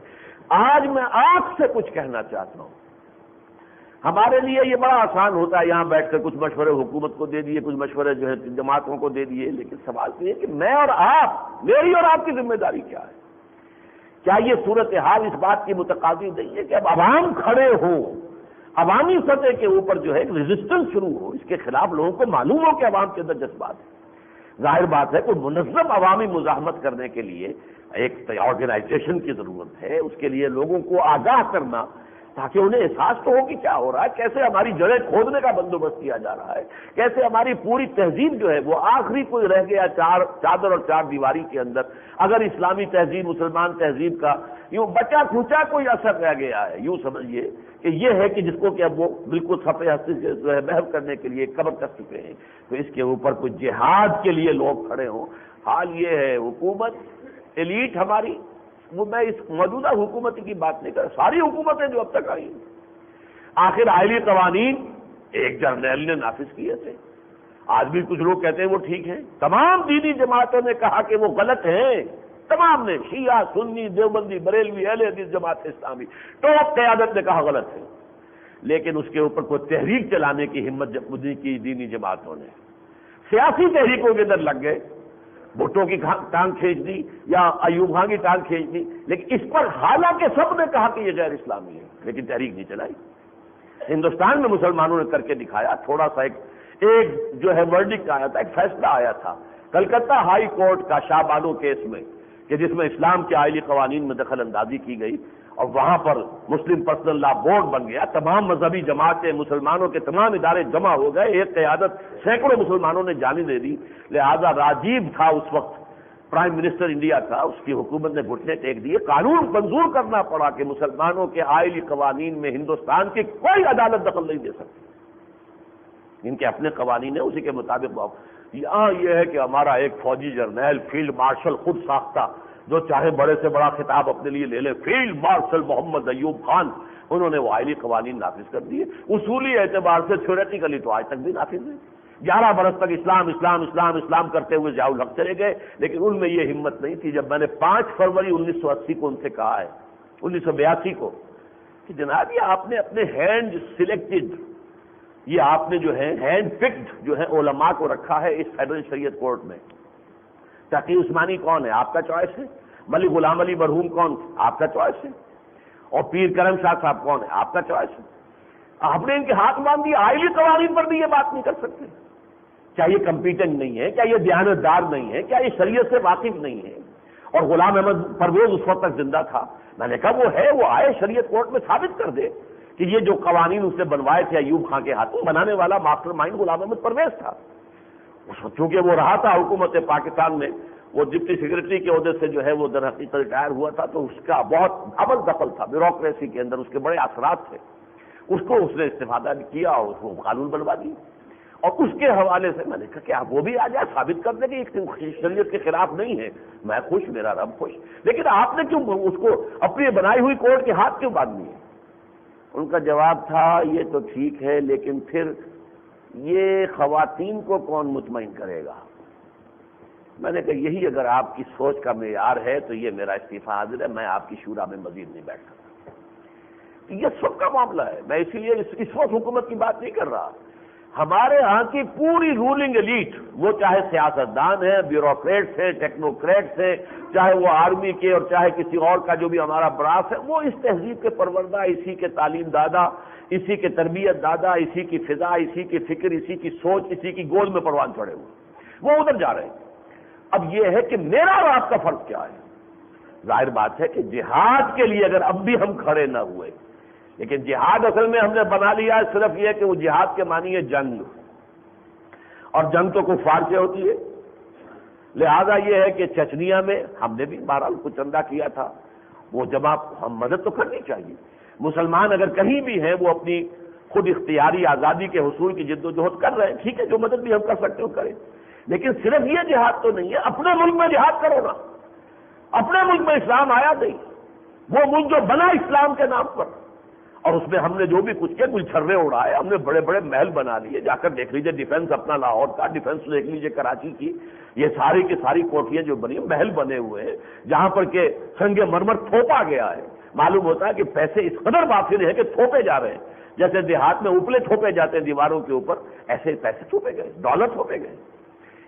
آج میں آپ سے کچھ کہنا چاہتا ہوں۔ ہمارے لیے یہ بڑا آسان ہوتا ہے یہاں بیٹھ کر کچھ مشورے حکومت کو دے دیے، کچھ مشورے جو ہے جماعتوں کو دے دیے، لیکن سوال تو یہ کہ میں اور آپ، میری اور آپ کی ذمہ داری کیا ہے؟ کیا یہ صورتحال اس بات کی متقاضی نہیں ہے کہ اب عوام کھڑے ہوں، عوامی سطح کے اوپر جو ہے ریزسٹنس شروع ہو، اس کے خلاف لوگوں کو معلوم ہو کہ عوام کے اندر جذبات ہے؟ ظاہر بات ہے کوئی منظم عوامی مزاحمت کرنے کے لیے ایک آرگنائزیشن کی ضرورت ہے، اس کے لیے لوگوں کو آگاہ کرنا تاکہ انہیں احساس تو ہو کہ کیا ہو رہا ہے، کیسے ہماری جڑیں کھودنے کا بندوبست کیا جا رہا ہے، کیسے ہماری پوری تہذیب جو ہے وہ آخری کوئی رہ گیا چادر اور 4 دیواری کے اندر، اگر اسلامی تہذیب مسلمان تہذیب کا یوں بچا کھچا کوئی اثر رہ گیا ہے، یوں سمجھیے کہ یہ ہے کہ جس کو کہ اب وہ بالکل صفحے ہستی سے جو ہے محو کرنے کے لیے قبر کر چکے ہیں، تو اس کے اوپر کوئی جہاد کے لیے لوگ کھڑے ہوں۔ حال یہ ہے حکومت ایلیٹ ہماری، وہ میں اس موجودہ حکومت کی بات نہیں کر رہا، ساری حکومتیں جو اب تک آئی ہیں، آخر آئلی قوانین ایک جرنیل نے نافذ کیے تھے، آج بھی کچھ لوگ کہتے ہیں وہ ٹھیک ہیں، تمام دینی جماعتوں نے کہا کہ وہ غلط ہیں، تمام نے، شیعہ سنی دیوبندی بریلوی اہل حدیث جماعت اسلامی ٹاپ قیادت نے کہا غلط ہے، لیکن اس کے اوپر کوئی تحریک چلانے کی ہمت جب کی دینی جماعتوں نے، سیاسی تحریکوں کے اندر لگ گئے، بھٹو کی ٹانگ کھینچ دی یا ایوب خان کی ٹانگ کھینچ دی، لیکن اس پر حالانکہ سب نے کہا کہ یہ غیر اسلامی ہے، لیکن تحریک نہیں چلائی۔ ہندوستان میں مسلمانوں نے کر کے دکھایا، تھوڑا سا ایک جو ہے ورڈکٹ آیا تھا، ایک فیصلہ آیا تھا کلکتہ ہائی کورٹ کا شاہ بانو کیس میں، کہ جس میں اسلام کے آئلی قوانین میں دخل اندازی کی گئی، اور وہاں پر مسلم پرسنل لا بورڈ بن گیا، تمام مذہبی جماعتیں، مسلمانوں کے تمام ادارے جمع ہو گئے، ایک قیادت سینکڑوں مسلمانوں نے جانے دے دی، لہذا راجیو تھا اس وقت پرائم منسٹر انڈیا کا، اس کی حکومت نے گھٹنے ٹیک دیے، قانون منظور کرنا پڑا کہ مسلمانوں کے آئلی قوانین میں ہندوستان کی کوئی عدالت دخل نہیں دے سکتی، ان کے اپنے قوانین ہیں، اسی کے مطابق۔ یہاں یہ ہے کہ ہمارا ایک فوجی جرنیل فیلڈ مارشل خود ساختہ، جو چاہے بڑے سے بڑا خطاب اپنے لیے لے لے، فیلڈ مارشل محمد ایوب خان، انہوں نے وہ آئلی قوانین نافذ کر دیے، اصولی اعتبار سے تھیوریٹیکلی تو آج تک بھی نافذ ہے۔ 11 برس تک اسلام اسلام اسلام اسلام کرتے ہوئے ضیاء الحق چلے گئے، لیکن ان میں یہ ہمت نہیں تھی۔ جب میں نے 5 فروری 1980 کو ان سے کہا ہے، 1982 کو، کہ جناب یہ آپ نے اپنے ہینڈ سلیکٹڈ یہ آپ نے جو ہے ہینڈ پکڈ جو ہے علماء کو رکھا ہے اس فیڈرل شریعت کورٹ میں۔ تقی عثمانی کون ہے؟ آپ کا چوائس ہے۔ ملک غلام علی مرحوم کون؟ آپ کا چوائس ہے۔ اور پیر کرم شاہ صاحب کون ہے؟ آپ کا چوائس ہے۔ آپ نے ان کے ہاتھ باندھ دیے، آئلی قوانین پر بھی یہ بات نہیں کر سکتے۔ کیا یہ کمپیٹنٹ نہیں ہے؟ کیا یہ دیانتدار نہیں ہے؟ کیا یہ شریعت سے واقف نہیں ہے؟ اور غلام احمد پرویز اس وقت تک زندہ تھا، میں نے کہا وہ ہے، وہ آئے شریعت کورٹ میں ثابت کر دے کہ یہ جو قوانین اس نے بنوائے تھے ایوب خان کے ہاتھوں، بنانے والا ماسٹر مائنڈ غلام احمد پرویز تھا۔ چونکہ وہ رہا تھا حکومت پاکستان میں، وہ ڈپٹی سیکرٹری کے عہدے سے جو ہے وہ در حقیقت ریٹائر ہوا تھا، تو اس کا بہت ابل دخل تھا بیوروکریسی کے اندر، اس کے بڑے اثرات تھے، اس کو اس نے استفادہ کیا اور اس کو قانون بنوا دی۔ اور اس کے حوالے سے میں نے کہا کہ آپ وہ بھی آ جائے ثابت کر دیں کہ یہ شریعت کے خلاف نہیں ہے، میں خوش، میرا رب خوش۔ لیکن آپ نے کیوں اس کو اپنی بنائی ہوئی کورٹ کے ہاتھ کیوں باندھ دیے؟ ان کا جواب تھا یہ تو ٹھیک ہے، لیکن پھر یہ خواتین کو کون مطمئن کرے گا؟ میں نے کہا یہی اگر آپ کی سوچ کا معیار ہے تو یہ میرا استعفیٰ حاضر ہے، میں آپ کی شورا میں مزید نہیں بیٹھ سکتا۔ یہ سب کا معاملہ ہے، میں اسی لیے اس وقت حکومت کی بات نہیں کر رہا۔ ہمارے ہاں کی پوری رولنگ ایلیٹ، وہ چاہے سیاستدان ہیں، بیوروکریٹس ہیں، ٹیکنوکریٹس ہیں، چاہے وہ آرمی کے اور چاہے کسی اور کا جو بھی ہمارا براس ہے، وہ اس تہذیب کے پروردہ، اسی کے تعلیم دادا، اسی کے تربیت دادا، اسی کی فضا، اسی کی فکر، اسی کی سوچ، اسی کی گود میں پروان چڑھے ہوئے، وہ ادھر جا رہے ہیں۔ اب یہ ہے کہ میرا اور آپ کا فرق کیا ہے؟ ظاہر بات ہے کہ جہاد کے لیے اگر اب بھی ہم کھڑے نہ ہوئے، لیکن جہاد اصل میں ہم نے بنا لیا صرف یہ کہ وہ جہاد کے معنی ہے جنگ، اور جنگ تو کفار سے ہوتی ہے۔ لہذا یہ ہے کہ چچنیا میں ہم نے بھی بہرحال کچھ چندہ کیا تھا، وہ جب ہم مدد تو کرنی چاہیے۔ مسلمان اگر کہیں بھی ہیں وہ اپنی خود اختیاری آزادی کے حصول کی جد و جہد کر رہے ہیں، ٹھیک ہے، جو مدد بھی ہم کر سکتے ہو کریں، لیکن صرف یہ جہاد تو نہیں ہے۔ اپنے ملک میں جہاد کرو نا، اپنے ملک میں اسلام آیا نہیں، وہ ملک جو بنا اسلام کے نام پر، اور اس میں ہم نے جو بھی کچھ کیا، کچھ چھرے اڑائے، ہم نے بڑے بڑے محل بنا لیے، جا کر دیکھ لیجئے ڈیفنس اپنا لاہور کا، ڈیفنس دیکھ لیجئے کراچی کی، یہ ساری کی ساری کوٹھیاں جو بنی، محل بنے ہوئے ہیں جہاں پر کہ سنگ مرمر تھوپا گیا ہے۔ معلوم ہوتا ہے کہ پیسے اس قدر وافر ہیں کہ تھوپے جا رہے ہیں، جیسے دیہات میں اوپلے تھوپے جاتے ہیں دیواروں کے اوپر، ایسے پیسے تھوپے گئے، ڈالر تھوپے گئے۔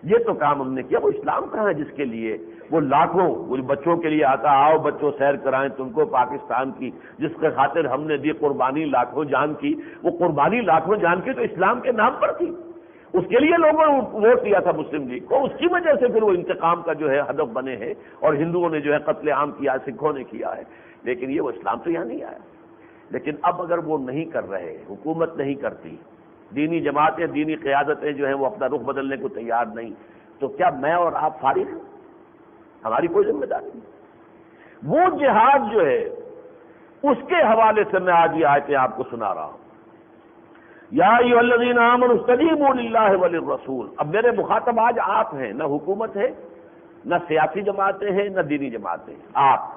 یہ تو کام ہم نے کیا۔ وہ اسلام کہاں ہے جس کے لیے وہ لاکھوں، وہ بچوں کے لیے آتا، آؤ بچوں سیر کرائیں تم کو پاکستان کی، جس کے خاطر ہم نے دی قربانی لاکھوں جان کی، وہ قربانی لاکھوں جان کی تو اسلام کے نام پر تھی، اس کے لیے لوگوں نے ووٹ دیا تھا مسلم لیگ کو، اس کی وجہ سے پھر وہ انتقام کا جو ہے ہدف بنے ہیں، اور ہندوؤں نے جو ہے قتل عام کیا، سکھوں نے کیا ہے، لیکن یہ وہ اسلام تو یہاں نہیں آیا۔ لیکن اب اگر وہ نہیں کر رہے، حکومت نہیں کرتی، دینی جماعتیں، دینی قیادتیں جو ہیں وہ اپنا رخ بدلنے کو تیار نہیں، تو کیا میں اور آپ فارغ ہیں؟ ہماری کوئی ذمہ داری نہیں۔ وہ جہاد جو ہے اس کے حوالے سے میں آج یہ آیتیں آپ کو سنا رہا ہوں۔ یا ایھا الذین آمنوا استجیبوا للہ وللرسول۔ اب میرے مخاطب آج آپ ہیں، نہ حکومت ہے، نہ سیاسی جماعتیں ہیں، نہ دینی جماعتیں ہیں، آپ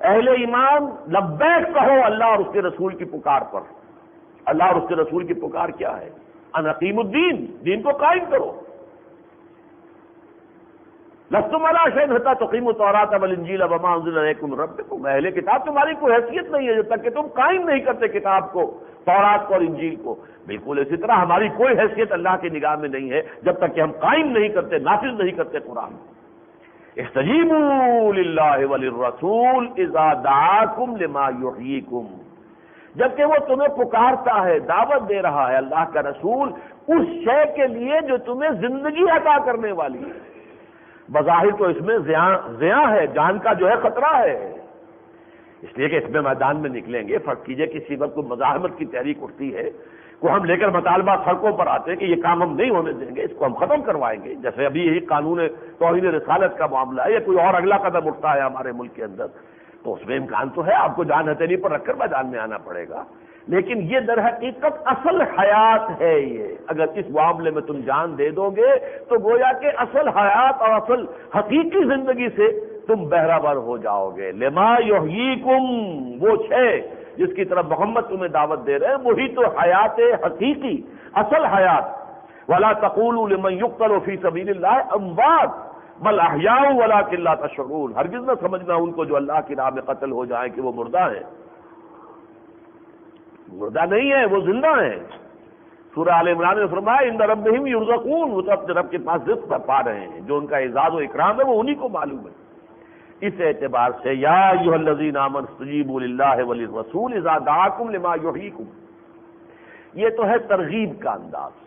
اہل ایمان لبیک کہو اللہ اور اس کے رسول کی پکار پر۔ اللہ اور اس کے رسول کی پکار کیا ہے؟ ان اقیموا الدین، دین کو قائم کرو۔ لستم علی شیء حتی تقیموا التوراۃ والانجیل وما انزل الیکم من ربکم۔ اہل کتاب تمہاری کوئی حیثیت نہیں ہے جب تک کہ تم قائم نہیں کرتے کتاب کو، تورات کو اور انجیل کو۔ بالکل اسی طرح ہماری کوئی حیثیت اللہ کی نگاہ میں نہیں ہے جب تک کہ ہم قائم نہیں کرتے، نافذ نہیں کرتے قرآن۔ استجیبوا للہ وللرسول اذا دعاکم لما یحییکم۔ جبکہ وہ تمہیں پکارتا ہے، دعوت دے رہا ہے اللہ کا رسول اس شے کے لیے جو تمہیں زندگی عطا کرنے والی ہے۔ بظاہر تو اس میں زیاں ہے، جان کا جو ہے خطرہ ہے، اس لیے کہ اس میں میدان میں نکلیں گے۔ فرض کیجئے کسی وقت کوئی مزاحمت کی تحریک اٹھتی ہے، کو ہم لے کر مطالبہ سڑکوں پر آتے ہیں کہ یہ کام ہم نہیں ہونے دیں گے، اس کو ہم ختم کروائیں گے، جیسے ابھی یہی قانون توہین رسالت کا معاملہ ہے، یا کوئی اور اگلا قدم اٹھتا ہے ہمارے ملک کے اندر، تو اس میں امکان تو ہے آپ کو جان ہتھیلی پر رکھ کر میدان میں آنا پڑے گا۔ لیکن یہ در حقیقت اصل حیات ہے۔ یہ اگر اس معاملے میں تم جان دے دو گے تو گویا کہ اصل حیات اور اصل حقیقی زندگی سے تم بہرہ ہو جاؤ گے۔ لما یحییکم، وہ شے جس کی طرف محمد تمہیں دعوت دے رہے ہیں وہی تو حیات حقیقی، اصل حیات۔ ولا تقولوا لمن يقتل في سبيل الله اموات بل احیاء ولكن لا تشعرون۔ ہرگز نہ سمجھنا ان کو جو اللہ کی راہ میں قتل ہو جائیں کہ وہ مردہ ہیں، مردہ نہیں ہے، وہ زندہ ہیں، سورہ آل عمران میں فرمایا ان ربہم یرزقون، وہ تو اپنے رب کے پاس رزق پا رہے ہیں، جو ان کا اعزاز و اکرام ہے وہ انہی کو معلوم ہے۔ اس اعتبار سے یا ایھا الذین آمنوا استجیبوا للہ وللرسول اذا دعاکم لما یحییکم، یہ تو ہے ترغیب کا انداز۔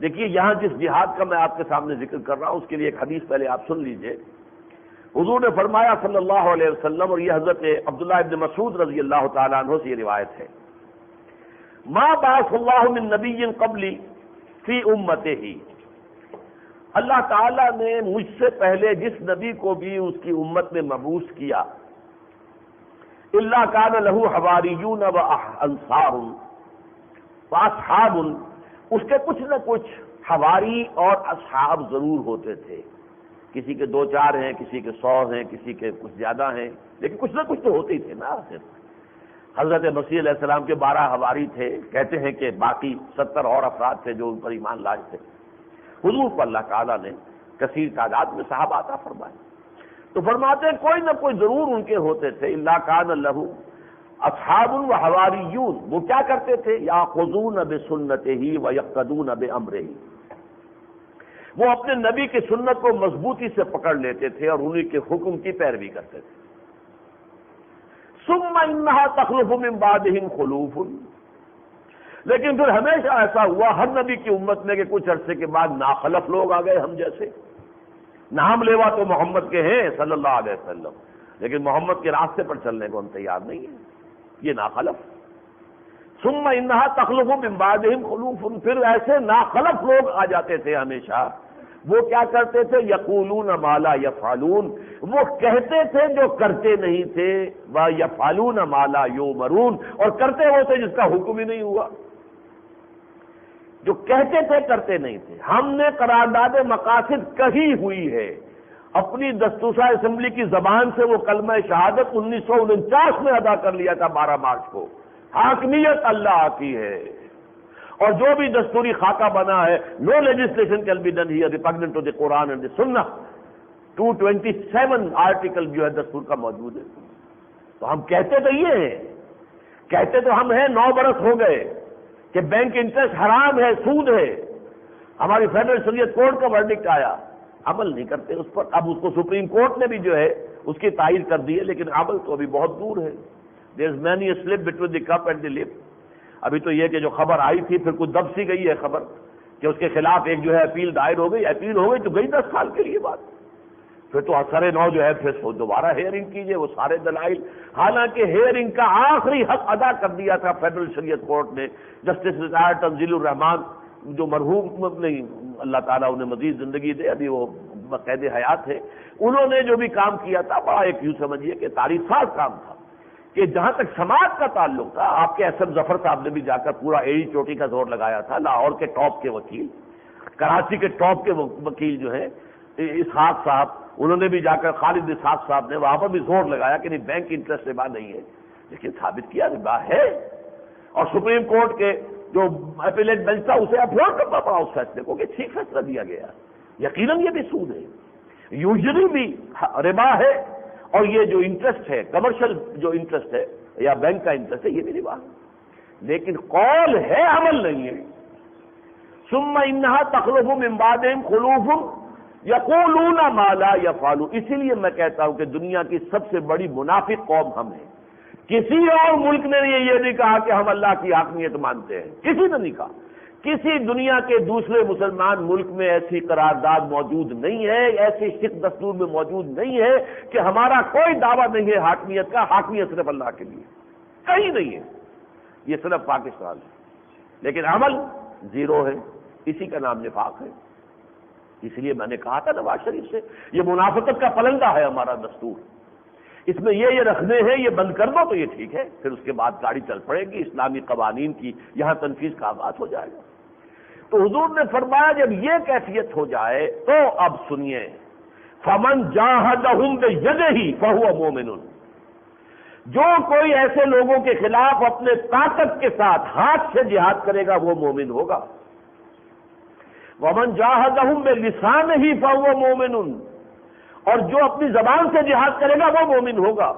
دیکھیے یہاں جس جہاد کا میں آپ کے سامنے ذکر کر رہا ہوں اس کے لیے ایک حدیث پہلے آپ سن لیجئے۔ حضور نے فرمایا صلی اللہ علیہ وسلم، اور یہ حضرت عبداللہ ابن مسعود رضی اللہ تعالیٰ عنہ سے یہ روایت ہے، ما بعث اللہ من نبی قبلی فی امتہ، اللہ تعالیٰ نے مجھ سے پہلے جس نبی کو بھی اس کی امت میں مبعوث کیا، الا کان لہ حواریون و انصار و اصحاب، اس کے کچھ نہ کچھ حواری اور اصحاب ضرور ہوتے تھے، کسی کے 2-4 ہیں، کسی کے 100 ہیں، کسی کے کچھ زیادہ ہیں، لیکن کچھ نہ کچھ تو ہوتے ہی تھے نا۔ حضرت مسیح علیہ السلام کے 12 حواری تھے، کہتے ہیں کہ باقی 70 اور افراد تھے جو ان پر ایمان لائے تھے۔ حضور کو اللہ تعالیٰ نے کثیر تعداد میں صحابہ عطا فرمائے، تو فرماتے ہیں کوئی نہ کوئی ضرور ان کے ہوتے تھے، الا کان لہ اصحاب و حواریون، وہ کیا کرتے تھے، یاخذون بسنتہ ویقتدون بامرہ، وہ اپنے نبی کی سنت کو مضبوطی سے پکڑ لیتے تھے اور انہی کے حکم کی پیروی کرتے تھے۔ ثم انہا تخلف من بعدہم خلوف، لیکن پھر ہمیشہ ایسا ہوا ہر نبی کی امت میں کہ کچھ عرصے کے بعد ناخلف لوگ آ گئے ہم جیسے، نام لیوا تو محمد کے ہیں صلی اللہ علیہ وسلم، لیکن محمد کے راستے پر چلنے کو ہم تیار نہیں ہیں، یہ ناخلف۔ ثم انہا تخلف من بعدہم خلوف، پھر ایسے ناخلف لوگ آ جاتے تھے ہمیشہ، وہ کیا کرتے تھے، یقولون ما لا یفعلون، وہ کہتے تھے جو کرتے نہیں تھے، ویفعلون ما لا یؤمرون، اور کرتے وہ تھے جس کا حکم ہی نہیں ہوا، جو کہتے تھے کرتے نہیں تھے۔ ہم نے قرارداد مقاصد کہی ہوئی ہے، اپنی دستوسا اسمبلی کی زبان سے وہ کلمہ شہادت 1949 میں ادا کر لیا تھا 12 مارچ کو، حاکمیت اللہ کی ہے، اور جو بھی دستوری خاکہ بنا ہے، no legislation can be done here repugnant to the Quran and the Sunnah, 227 article جو ہے دستور کا موجود ہے۔ تو ہم کہتے تو یہ ہیں، کہتے تو ہم ہیں 9 برس ہو گئے کہ بینک انٹرسٹ حرام ہے، سود ہے، ہماری فیڈرل شریعت کورٹ کا ورڈکٹ آیا، عمل نہیں کرتے اس پر۔ اب اس کو سپریم کورٹ نے بھی جو ہے اس کی تائید کر دی ہے، لیکن عمل تو ابھی بہت دور ہے۔ There is many a slip between the cup and the lip. ابھی تو یہ کہ جو خبر آئی تھی پھر کچھ دب سی گئی ہے خبر کہ اس کے خلاف ایک جو ہے اپیل دائر ہو گئی، اپیل ہو گئی تو گئی 10 سال کے لیے بات، پھر تو اثر نو جو ہے پھر دوبارہ ہیئرنگ کیجئے وہ سارے دلائل، حالانکہ ہیئرنگ کا آخری حق ادا کر دیا تھا فیڈرل شریعت کورٹ نے۔ جسٹس ریٹائر تنزیل الرحمان جو مرحوم نہیں، اللہ تعالیٰ انہیں مزید زندگی دے، ابھی وہ قید حیات ہے، انہوں نے جو بھی کام کیا تھا بڑا ایک یوں سمجھیے کہ تاریخ ساز کام تھا، کہ جہاں تک سماعت کا تعلق تھا، آپ کے ایس ایم ظفر صاحب نے بھی جا کر پورا ایڑی چوٹی کا زور لگایا تھا، لاہور کے ٹاپ کے وکیل، کراچی کے ٹاپ کے وکیل جو ہیں اسحاق صاحب، انہوں نے بھی جا کر، خالد اسحاق صاحب نے وہاں پر بھی زور لگایا کہ نہیں بینک انٹرسٹ ربا نہیں ہے، لیکن ثابت کیا ربا ہے، اور سپریم کورٹ کے جو اپیلیٹ بینچ تھا اسے اپلوڈ کرنا پڑا اس فیصلے کو کہ ٹھیک فیصلہ دیا گیا، یقیناً یہ بھی سود ہے، یوزلی بھی ربا ہے، اور یہ جو انٹرسٹ ہے کمرشل جو انٹرسٹ ہے یا بینک کا انٹرسٹ ہے یہ بھی ربا ہے، لیکن قول ہے عمل نہیں ہے۔ ثم انہا تخلف من بعدہم خلوف یقولون ما لا یفعلون، اسی لیے میں کہتا ہوں کہ دنیا کی سب سے بڑی منافق قوم ہم ہیں۔ کسی اور ملک نے یہ نہیں کہا کہ ہم اللہ کی حاکمیت مانتے ہیں، کسی نے نہیں کہا، کسی دنیا کے دوسرے مسلمان ملک میں ایسی قرارداد موجود نہیں ہے، ایسی شک دستور میں موجود نہیں ہے کہ ہمارا کوئی دعویٰ نہیں ہے حاکمیت کا، حاکمیت صرف اللہ کے لیے، کہیں نہیں ہے، یہ صرف پاکستان ہے، لیکن عمل زیرو ہے، اسی کا نام نفاق ہے۔ اس لیے میں نے کہا تھا نواز شریف سے، یہ منافقت کا پلندہ ہے ہمارا دستور، اس میں یہ رکھنے ہیں، یہ بند کر دو تو یہ ٹھیک ہے، پھر اس کے بعد گاڑی چل پڑے گی، اسلامی قوانین کی یہاں تنفیذ کا آغاز ہو جائے گا۔ تو حضور نے فرمایا جب یہ کیفیت ہو جائے تو اب سنیے، فمن جاہدہم بیدہ فہو مومن، جو کوئی ایسے لوگوں کے خلاف اپنے طاقت کے ساتھ ہاتھ سے جہاد کرے گا وہ مومن ہوگا۔ ومن جاہدہم بلسانہ فہو مومن، اور جو اپنی زبان سے جہاد کرے گا وہ مومن ہوگا۔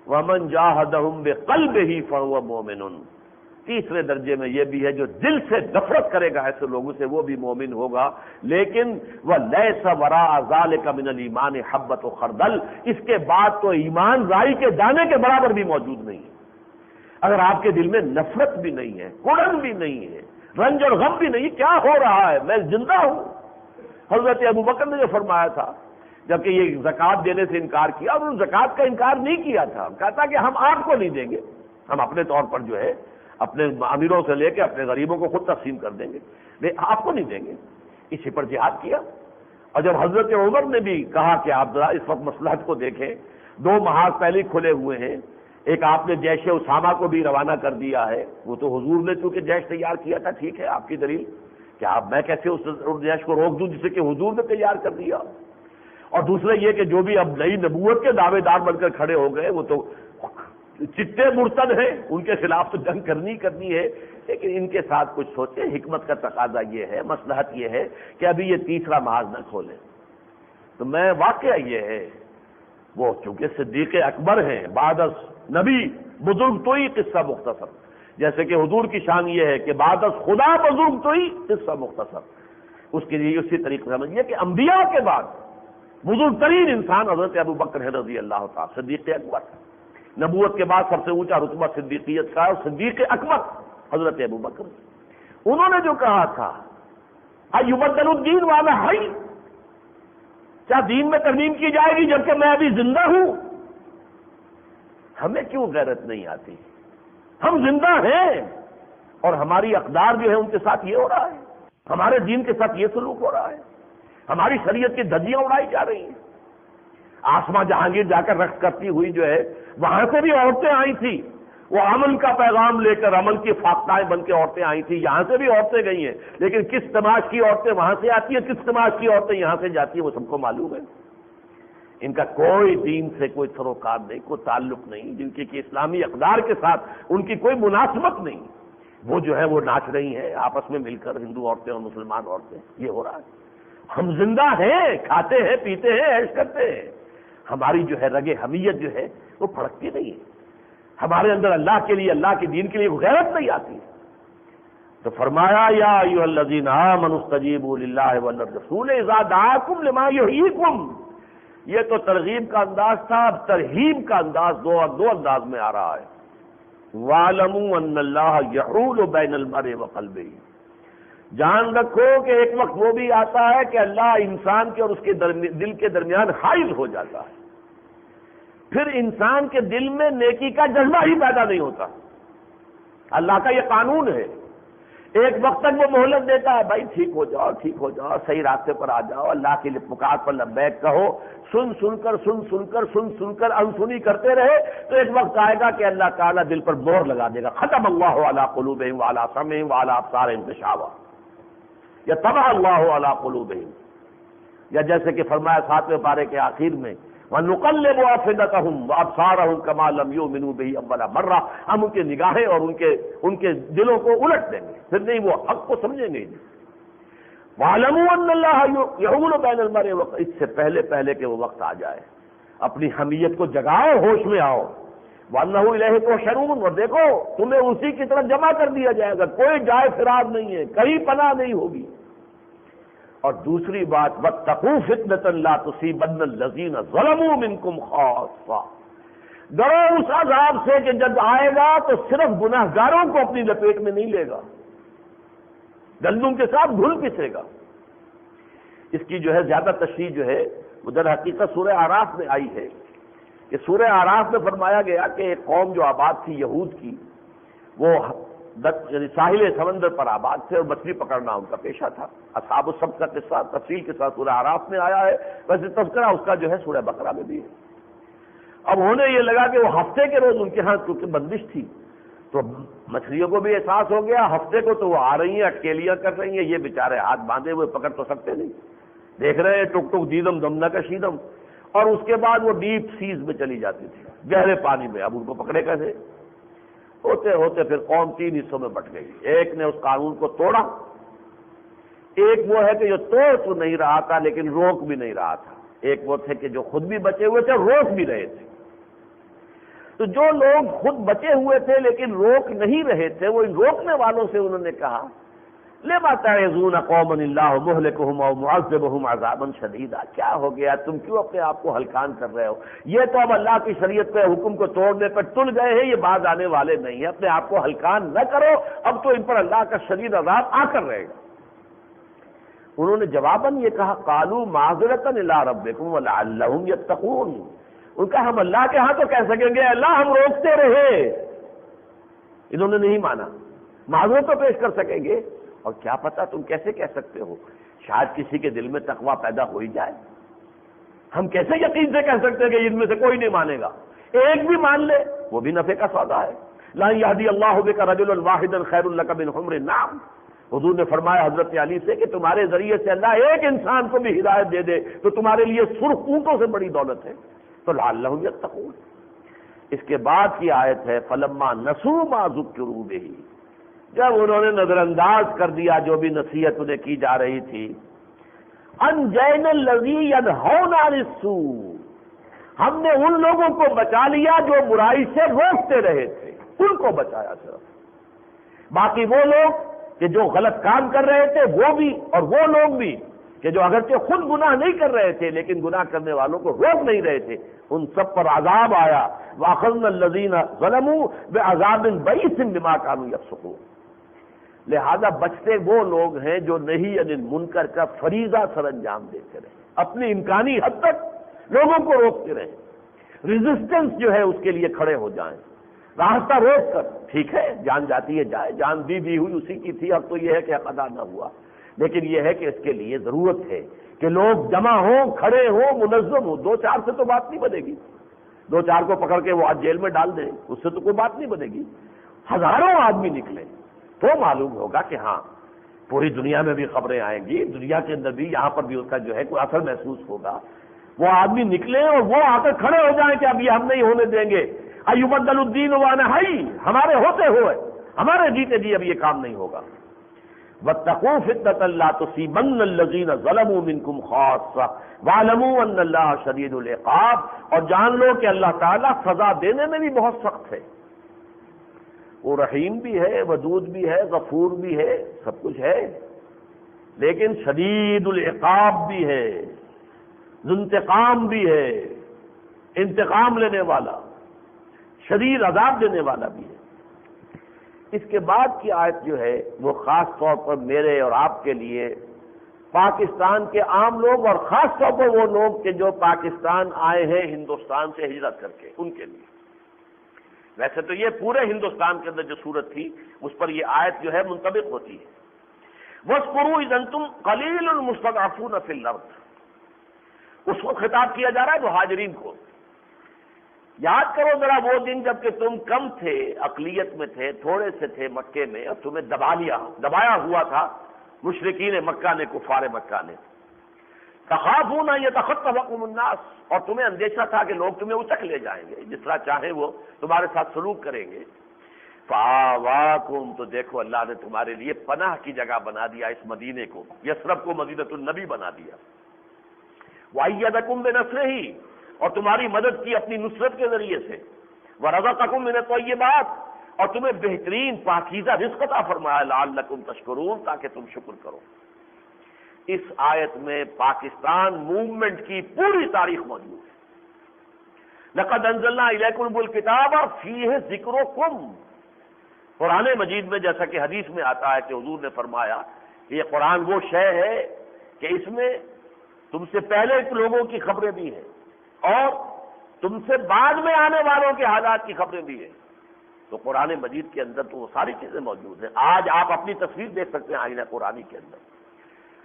ومن جاہدہم بقلبہ فہو مومن، تیسرے درجے میں یہ بھی ہے جو دل سے نفرت کرے گا ایسے لوگوں سے وہ بھی مومن ہوگا، لیکن وَلَيْسَ وَرَاءَ ذَلِكَ مِنَ الْإِيمَانِ حَبَّةُ خَرْدَلٍ، اس کے بعد تو ایمان رائی کے دانے کے برابر بھی موجود نہیں ہے۔ اگر آپ کے دل میں نفرت بھی نہیں ہے، کڑن بھی نہیں ہے، رنج اور غم بھی نہیں، کیا ہو رہا ہے؟ میں زندہ ہوں۔ حضرت ابوبکر نے جو فرمایا تھا جبکہ یہ زکوٰۃ دینے سے انکار کیا، اور انہوں نے زکوٰۃ کا انکار نہیں کیا تھا، کہا تھا کہ ہم آپ کو نہیں دیں گے، ہم اپنے طور پر جو ہے اپنے امیروں سے لے کے اپنے غریبوں کو خود تقسیم کر دیں گے، آپ کو نہیں دیں گے۔ اسی پر جہاد کیا۔ اور جب حضرت عمر نے بھی کہا کہ آپ ذرا اس وقت مصلحت کو دیکھیں، 2 محاذ پہلے کھلے ہوئے ہیں، ایک آپ نے جیش اسامہ کو بھی روانہ کر دیا ہے، وہ تو حضور نے چونکہ جیش تیار کیا تھا، ٹھیک ہے آپ کی دلیل، کیا اب میں کیسے اس جیش کو روک دوں جسے کہ حضور نے تیار کر دیا؟ اور دوسرے یہ کہ جو بھی اب نئی نبوت کے دعوے دار بن کر کھڑے ہو گئے وہ تو چٹے مرتد ہیں، ان کے خلاف تو جنگ کرنی ہے، لیکن ان کے ساتھ کچھ سوچیں۔ حکمت کا تقاضا یہ ہے، مصلحت یہ ہے کہ ابھی یہ تیسرا محاذ نہ کھولیں۔ تو میں واقعہ یہ ہے، وہ چونکہ صدیق اکبر ہیں، بعد از نبی بزرگ تو ہی قصہ مختصر، جیسے کہ حضور کی شان یہ ہے کہ بعد از خدا بزرگ تو ہی قصہ مختصر، اس کے لیے اسی طریقے سمجھیے کہ انبیاء کے بعد بزرگ ترین انسان حضرت ابوبکر ہے رضی اللہ تعالیٰ، صدیق اکبر۔ نبوت کے بعد سب سے اونچا رتبہ صدیقیت کا، اور صدیق اکبر حضرت ابوبکر۔ انہوں نے جو کہا تھا ایبدل الدین وانا حی، کیا دین میں ترمیم کی جائے گی جبکہ میں ابھی زندہ ہوں؟ ہمیں کیوں غیرت نہیں آتی؟ ہم زندہ ہیں اور ہماری اقدار جو ہے ان کے ساتھ یہ ہو رہا ہے، ہمارے دین کے ساتھ یہ سلوک ہو رہا ہے، ہماری شریعت کی دھجیاں اڑائی جا رہی ہیں۔ آسماں جہانگیر جا کر رقص کرتی ہوئی جو ہے، وہاں سے بھی عورتیں آئی تھیں، وہ امن کا پیغام لے کر امن کی فاختائیں بن کے عورتیں آئی تھیں، یہاں سے بھی عورتیں گئی ہیں، لیکن کس تماش کی عورتیں وہاں سے آتی ہیں، کس تماش کی عورتیں یہاں سے جاتی ہیں، وہ سب کو معلوم ہے۔ ان کا کوئی دین سے کوئی سروکار نہیں، کوئی تعلق نہیں، جن کی کہ اسلامی اقدار کے ساتھ ان کی کوئی مناسبت نہیں، وہ جو ہے وہ ناچ رہی ہیں آپس میں مل کر، ہندو عورتیں اور مسلمان عورتیں۔ یہ ہو رہا ہے۔ ہم زندہ ہیں، کھاتے ہیں، پیتے ہیں، عیش کرتے ہیں، ہماری جو ہے رگ حمیت جو ہے وہ پھڑکتی نہیں ہے، ہمارے اندر اللہ کے لیے، اللہ کے دین کے لیے غیرت نہیں آتی۔ تو فرمایا یا ایھا الذین آمنوا استجیبوا للہ وللرسول اذا دعاکم لما یحییکم، یہ تو ترغیب کا انداز تھا، اب ترہیب کا انداز دو انداز میں آ رہا ہے۔ وَاعْلَمُوا أَنَّ اللَّهَ يَحُولُ بَيْنَ الْمَرْءِ وَقَلْبِهِ، جان رکھو کہ ایک وقت وہ بھی آتا ہے کہ اللہ انسان کے اور اس کے دل کے درمیان حائل ہو جاتا ہے، پھر انسان کے دل میں نیکی کا جذبہ ہی پیدا نہیں ہوتا۔ اللہ کا یہ قانون ہے، ایک وقت تک وہ مہلت دیتا ہے، بھائی ٹھیک ہو جاؤ، صحیح راستے پر آ جاؤ، اللہ کے لیے پکار پر لبیک کہو، سن کر انسنی کرتے رہے، تو ایک وقت آئے گا کہ اللہ تعالیٰ دل پر مہر لگا دے گا، ختم اللہ علی قلوبہم وعلی سمعہم وعلی ابصارہم غشاوہ، یا طبع اللہ علی قلوبہم، یا جیسے کہ فرمایا 7ویں پارے کے آخر میں وَنُقَلِّبُ أَفْئِدَتَهُمْ وَأَبْصَارَهُمْ كَمَا لَمْ يُؤْمِنُوا بِهِ أَوَّلَ مَرَّةٍ، ہم ان کے نگاہیں اور ان کے دلوں کو الٹ دیں گے، پھر نہیں وہ حق کو سمجھیں گے۔ وَاعْلَمُوا أَنَّ اللَّهَ يَحُولُ بَيْنَ الْمَرْءِ وَقَلْبِهِ، اس سے پہلے کہ وہ وقت آ جائے، اپنی حمیت کو جگاؤ، ہوش میں آؤ۔ وَأَنَّهُ إِلَيْهِ تُحْشَرُونَ، اور دیکھو تمہیں اسی کی طرف جمع کر دیا جائے گا، کوئی جائے فرار نہیں ہے، کہیں پناہ نہیں ہوگی۔ اور دوسری بات وَاتَّقُوا فِتْنَةً لَا تُصِيبَنَّ الَّذِينَ ظَلَمُوا مِنكُمْ خَاصَّةً، ڈرو اس عذاب سے کہ جب آئے گا تو صرف گناہگاروں کو اپنی لپیٹ میں نہیں لے گا، گندم کے ساتھ گھل پسے گا۔ اس کی جو ہے زیادہ تشریح جو ہے وہ در حقیقت سورہ اعراف میں آئی ہے، کہ سورہ اعراف میں فرمایا گیا کہ ایک قوم جو آباد تھی یہود کی، وہ ساحل سمندر پر آباد تھے اور مچھلی پکڑنا ان کا پیشہ تھا۔ اصحاب السبت کا قصہ تفصیل کے ساتھ سورہ اعراف میں آیا ہے، ویسے تذکرہ اس کا جو ہے سورہ بقرہ میں بھی ہے۔ اب ہونے یہ لگا کہ وہ ہفتے کے روز ان کے ہاں کیونکہ بندش تھی، تو مچھلیوں کو بھی احساس ہو گیا، ہفتے کو تو وہ آ رہی ہیں، اٹکیلیاں کر رہی ہیں، یہ بیچارے ہاتھ باندھے ہوئے پکڑ تو سکتے نہیں، دیکھ رہے ہیں ٹک ٹک دیدم دم نہ کشیدم، اور اس کے بعد وہ ڈیپ سیز میں چلی جاتی تھی، گہرے پانی میں۔ اب ان کو پکڑے کیسے؟ ہوتے ہوتے پھر قوم 3 حصوں میں بٹ گئی، ایک نے اس قانون کو توڑا، ایک وہ ہے کہ جو توڑ تو نہیں رہا تھا لیکن روک بھی نہیں رہا تھا، ایک وہ تھے کہ جو خود بھی بچے ہوئے تھے، روک بھی رہے تھے۔ تو جو لوگ خود بچے ہوئے تھے لیکن روک نہیں رہے تھے، وہ ان روکنے والوں سے انہوں نے کہا لما تعظون قوما اللہ مہلکہم او معذبہم عذابا شدیدا، کیا ہو گیا، تم کیوں اپنے آپ کو ہلکان کر رہے ہو؟ یہ تو اب اللہ کی شریعت پہ حکم کو توڑنے پر تل گئے ہیں، یہ باز آنے والے نہیں ہیں، اپنے آپ کو ہلکان نہ کرو، اب تو ان پر اللہ کا شدید عذاب آ کر رہے گا۔ انہوں نے جواباً یہ کہا قالوا معذرۃ الی ربکم ولعلہم یتقون، ان کا ہم اللہ کے ہاں تو کہہ سکیں گے اللہ ہم روکتے رہے، انہوں نے نہیں مانا، معذرت تو پیش کر سکیں گے، اور کیا پتا تم کیسے کہہ سکتے ہو، شاید کسی کے دل میں تقویٰ پیدا ہو ہی جائے، ہم کیسے یقین سے کہہ سکتے ہیں کہ ان میں سے کوئی نہیں مانے گا، ایک بھی مان لے وہ بھی نفع کا سودا ہے۔ لا یہدی اللہ بک رجلا واحدا خیر لک من حمر النعم، حضور نے فرمایا حضرت علی سے کہ تمہارے ذریعے سے اللہ ایک انسان کو بھی ہدایت دے دے تو تمہارے لیے سرخ اونٹوں سے بڑی دولت ہے، تو لعلہم یتقون۔ اس کے بعد کی آیت ہے فلما نسوا ما ذکروا بہ، جب انہوں نے نظر انداز کر دیا جو بھی نصیحت انہیں کی جا رہی تھی، انجینا الذین ینہون عن السوء، ہم نے ان لوگوں کو بچا لیا جو برائی سے روکتے رہے تھے، ان کو بچایا صرف، باقی وہ لوگ کہ جو غلط کام کر رہے تھے وہ بھی، اور وہ لوگ بھی کہ جو اگرچہ خود گناہ نہیں کر رہے تھے لیکن گناہ کرنے والوں کو روک نہیں رہے تھے، ان سب پر عذاب آیا۔ وَأَخَذْنَا الَّذِينَ ظَلَمُوا بِعَذَابٍ بَئِيسٍ بِمَا كَانُوا يَفْسُقُونَ، لہذا بچتے وہ لوگ ہیں جو نہی عن المنکر کا فریضہ سر انجام دیتے رہے، اپنی امکانی حد تک لوگوں کو روکتے رہے، ریزسٹنس جو ہے اس کے لیے کھڑے ہو جائیں، راستہ روک کر، ٹھیک ہے جان جاتی ہے جائے، جان دی ہوئی اسی کی تھی، اب تو یہ ہے کہ حق ادا نہ ہوا، لیکن یہ ہے کہ اس کے لیے ضرورت ہے کہ لوگ جمع ہوں، کھڑے ہوں، منظم ہوں، دو چار سے تو بات نہیں بنے گی، دو چار کو پکڑ کے وہ آج جیل میں ڈال دیں اس سے تو کوئی بات نہیں بنے گی، ہزاروں آدمی نکلیں تو معلوم ہوگا کہ ہاں پوری دنیا میں بھی خبریں آئیں گی، دنیا کے اندر بھی یہاں پر بھی اس کا جو ہے کوئی اثر محسوس ہوگا، وہ آدمی نکلیں اور وہ آ کر کھڑے ہو جائیں کہ اب یہ ہم نہیں ہونے دیں گے، ایبدل الدین وانا حی، ہمارے ہوتے ہوئے ہمارے جیتے جی اب یہ کام نہیں ہوگا۔ واتقوا فتنة لا تصيبن الذين ظلموا منكم خاصة واعلموا ان اللہ شدید العقاب، اور جان لو کہ اللہ تعالیٰ سزا دینے میں بھی بہت سخت ہے، وہ رحیم بھی ہے، ودود بھی ہے، غفور بھی ہے، سب کچھ ہے، لیکن شدید العقاب بھی ہے، ذو انتقام بھی ہے، انتقام لینے والا، شدید عذاب دینے والا بھی ہے۔ اس کے بعد کی آیت جو ہے وہ خاص طور پر میرے اور آپ کے لیے، پاکستان کے عام لوگ اور خاص طور پر وہ لوگ کہ جو پاکستان آئے ہیں ہندوستان سے ہجرت کر کے، ان کے لیے، ویسے تو یہ پورے ہندوستان کے اندر جو صورت تھی اس پر یہ آیت جو ہے منطبق ہوتی ہے۔ وَاذْكُرُوا إِذْ أَنْتُمْ قَلِيلٌ مُسْتَضْعَفُونَ فِي الْأَرْضِ، اس کو خطاب کیا جا رہا ہے مہاجرین کو، یاد کرو ذرا وہ دن جب کہ تم کم تھے، اقلیت میں تھے، تھوڑے سے تھے مکے میں، اور تمہیں دبایا ہوا تھا مشرکین مکہ نے، کفار مکہ نے، تخافون ان یتخطفکم الناس، اور تمہیں اندیشہ تھا کہ لوگ تمہیں اچک لے جائیں گے، جس طرح چاہیں وہ تمہارے ساتھ سلوک کریں گے، فآواکم، تو دیکھو اللہ نے تمہارے لیے پناہ کی جگہ بنا دیا اس مدینے کو، یثرب کو مدینۃ النبی بنا دیا، وأیدکم بنصرہ، اور تمہاری مدد کی اپنی نصرت کے ذریعے سے، وَرَزَقَكُم مِّنَ الطَّيِّبَاتِ، اور تمہیں بہترین پاکیزہ رزق عطا فرمایا، لعلکم تشکرون، تاکہ تم شکر کرو۔ اس آیت میں پاکستان موومنٹ کی پوری تاریخ موجود ہے۔ لَقَدْ أَنزَلْنَا إِلَيْكُمُ الْكِتَابَ فِيهِ ذِكْرُكُمْ، قرآن مجید میں جیسا کہ حدیث میں آتا ہے کہ حضور نے فرمایا کہ یہ قرآن وہ شے ہے کہ اس میں تم سے پہلے لوگوں کی خبریں بھی ہیں اور تم سے بعد میں آنے والوں کے حالات کی خبریں بھی ہیں، تو قرآن مجید کے اندر تو وہ ساری چیزیں موجود ہیں۔ آج آپ اپنی تصویر دیکھ سکتے ہیں آئینہ قرآنی کے اندر۔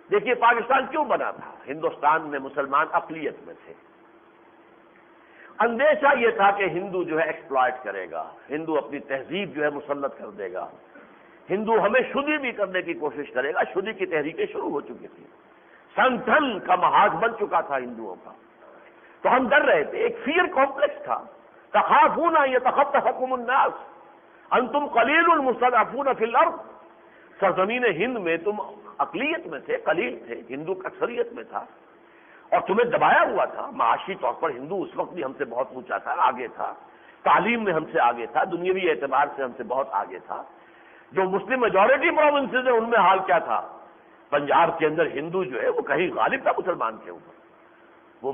دیکھیے پاکستان کیوں بنا تھا؟ ہندوستان میں مسلمان اقلیت میں تھے، اندیشہ یہ تھا کہ ہندو جو ہے ایکسپلائٹ کرے گا، ہندو اپنی تہذیب جو ہے مسلط کر دے گا، ہندو ہمیں شدی بھی کرنے کی کوشش کرے گا۔ شدی کی تحریکیں شروع ہو چکی تھیں، سنگٹھن کا محاذ بن چکا تھا ہندوؤں کا، تو ہم ڈر رہے تھے، ایک فیئر کمپلیکس تھا۔ تخافون یتخطفکم الناس انتم قلیل مستضعفون فی الارض، سرزمین ہند میں تم اقلیت میں تھے، قلیل تھے، ہندو اکثریت میں تھا اور تمہیں دبایا ہوا تھا معاشی طور پر۔ ہندو اس وقت بھی ہم سے بہت اونچا تھا، آگے تھا، تعلیم میں ہم سے آگے تھا، دنیاوی اعتبار سے ہم سے بہت آگے تھا۔ جو مسلم میجورٹی پروونسز ہیں ان میں حال کیا تھا؟ پنجاب کے اندر ہندو جو ہے وہ کہیں غالب تھا مسلمان کے اوپر، وہ